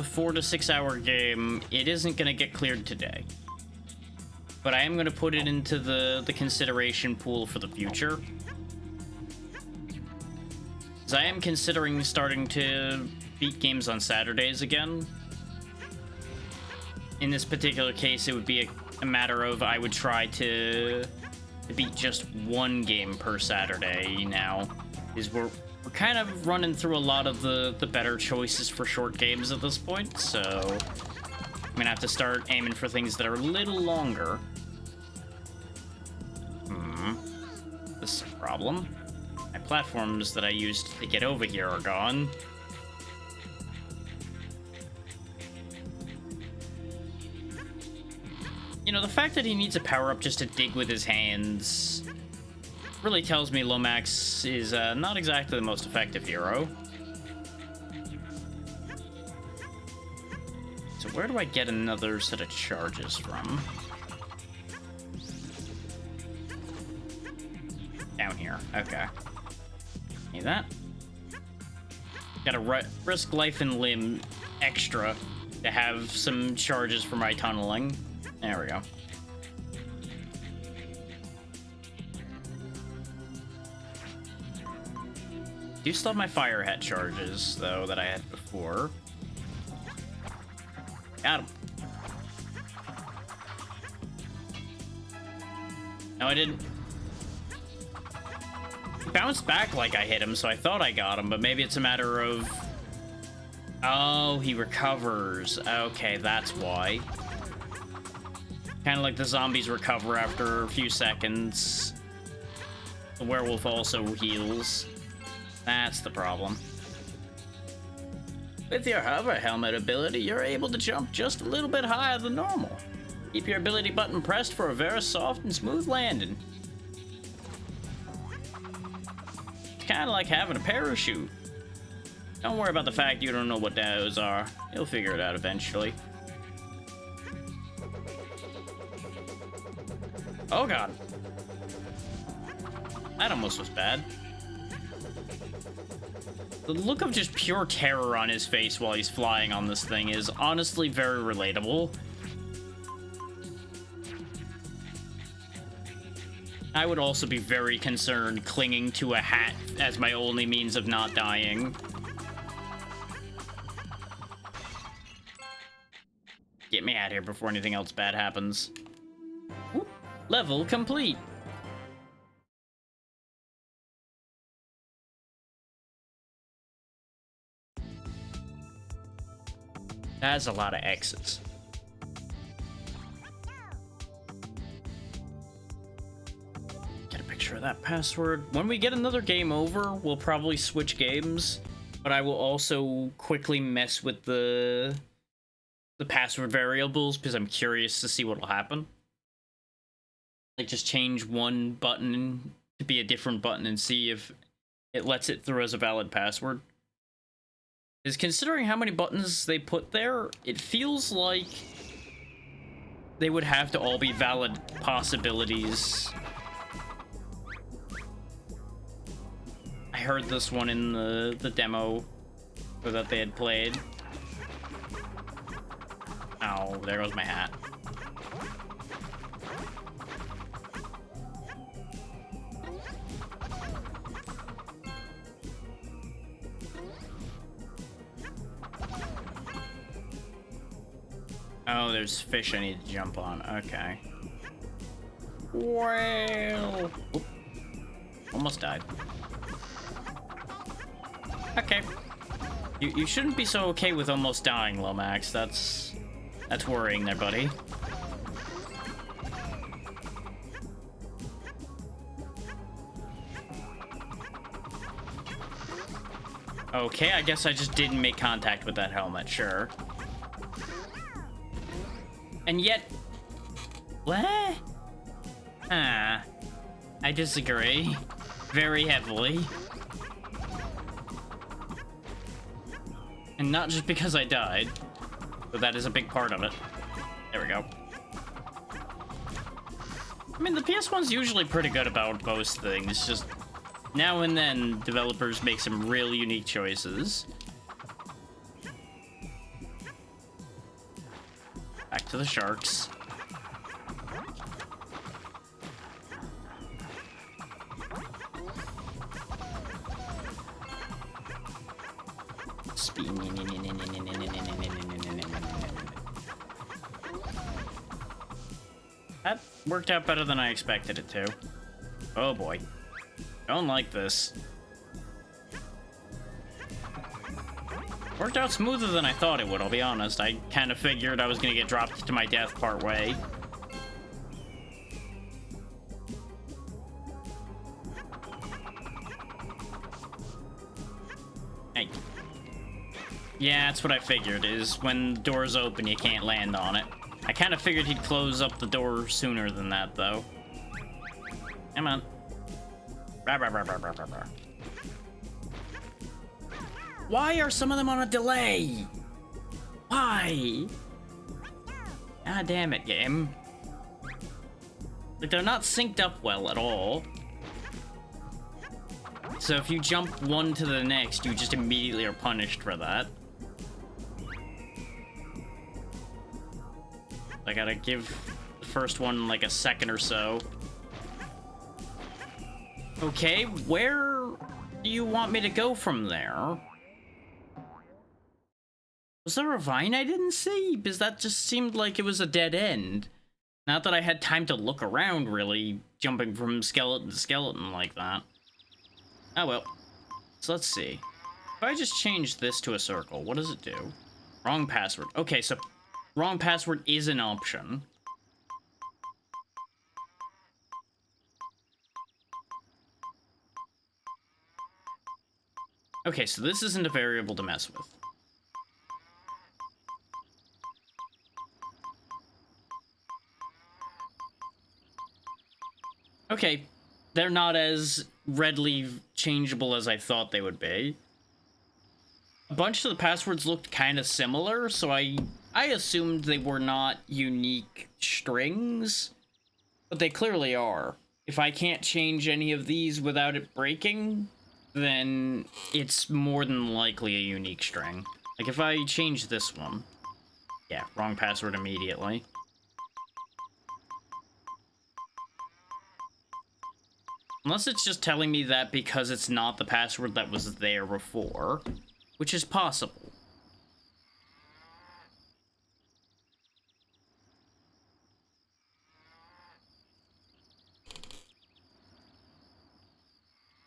4 to 6 hour game, it isn't going to get cleared today. But I am going to put it into the consideration pool for the future. Because I am considering starting to beat games on Saturdays again. In this particular case, it would be a matter of I would try to beat just one game per Saturday now. Is we're kind of running through a lot of the better choices for short games at this point, so I'm gonna have to start aiming for things that are a little longer. This is a problem. My platforms that I used to get over here are gone. You know, the fact that he needs a power-up just to dig with his hands really tells me Lomax is not exactly the most effective hero. So where do I get another set of charges from? Down here. Okay. Need that. Gotta risk life and limb extra to have some charges for my tunneling. There we go. Do still have my fire hat charges, though, that I had before. Got him. No, I didn't. He bounced back like I hit him, so I thought I got him, but maybe it's a matter of... Oh, he recovers. Okay, that's why. Kind of like the zombies recover after a few seconds. The werewolf also heals. That's the problem. With your hover helmet ability, you're able to jump just a little bit higher than normal. Keep your ability button pressed for a very soft and smooth landing. It's kind of like having a parachute. Don't worry about the fact you don't know what those are. You'll figure it out eventually. Oh god. That almost was bad. The look of just pure terror on his face while he's flying on this thing is honestly very relatable. I would also be very concerned clinging to a hat as my only means of not dying. Get me out of here before anything else bad happens. Whoop. Level complete. That's a lot of X's. Get a picture of that password. When we get another game over, we'll probably switch games, but I will also quickly mess with the password variables because I'm curious to see what will happen. Like, just change one button to be a different button and see if it lets it through as a valid password. Is considering how many buttons they put there, it feels like they would have to all be valid possibilities I heard this one in the demo that they had played. Oh, there goes my hat. Oh, there's fish I need to jump on. Okay. Well, oop. Almost died. Okay. You shouldn't be so okay with almost dying, Lomax. That's worrying there, buddy. Okay, I guess I just didn't make contact with that helmet, sure. And yet... What? Ah. I disagree. Very heavily. And not just because I died, but that is a big part of it. There we go. I mean, the PS1's usually pretty good about most things, just now and then developers make some real unique choices. Back to the sharks. That worked out better than I expected it to. Oh boy. Don't like this. Worked out smoother than I thought it would, I'll be honest. I kind of figured I was gonna get dropped to my death part way. Hey. Yeah, that's what I figured, is when the doors open, you can't land on it. I kind of figured he'd close up the door sooner than that, though. Come on. Why are some of them on a delay? Why? God damn it, game. Like, they're not synced up well at all. So if you jump one to the next, you just immediately are punished for that. I gotta give the first one like a second or so. Okay, where do you want me to go from there? Was there a vine I didn't see? Because that just seemed like it was a dead end. Not that I had time to look around, really, jumping from skeleton to skeleton like that. Oh well. So let's see. If I just change this to a circle, what does it do? Wrong password. Okay, so wrong password is an option. Okay, so this isn't a variable to mess with. Okay, they're not as readily changeable as I thought they would be. A bunch of the passwords looked kind of similar, so I assumed they were not unique strings, but they clearly are. If I can't change any of these without it breaking, then it's more than likely a unique string. Like if I change this one, yeah, wrong password immediately. Unless it's just telling me that because it's not the password that was there before, which is possible.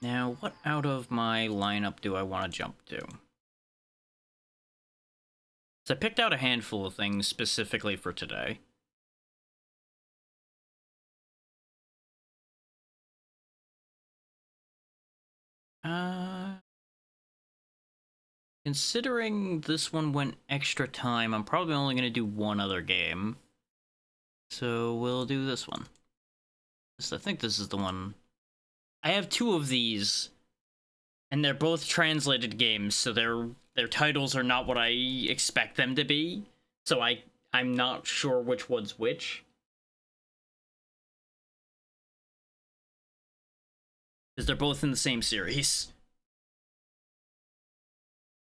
Now, what out of my lineup do I want to jump to? So I picked out a handful of things specifically for today. Considering this one went extra time, I'm probably only going to do one other game. So we'll do this one. I think this is the one. I have two of these, and they're both translated games, so their titles are not what I expect them to be. So I'm not sure which one's which. Because they're both in the same series.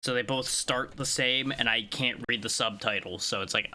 So they both start the same, and I can't read the subtitles, so it's like,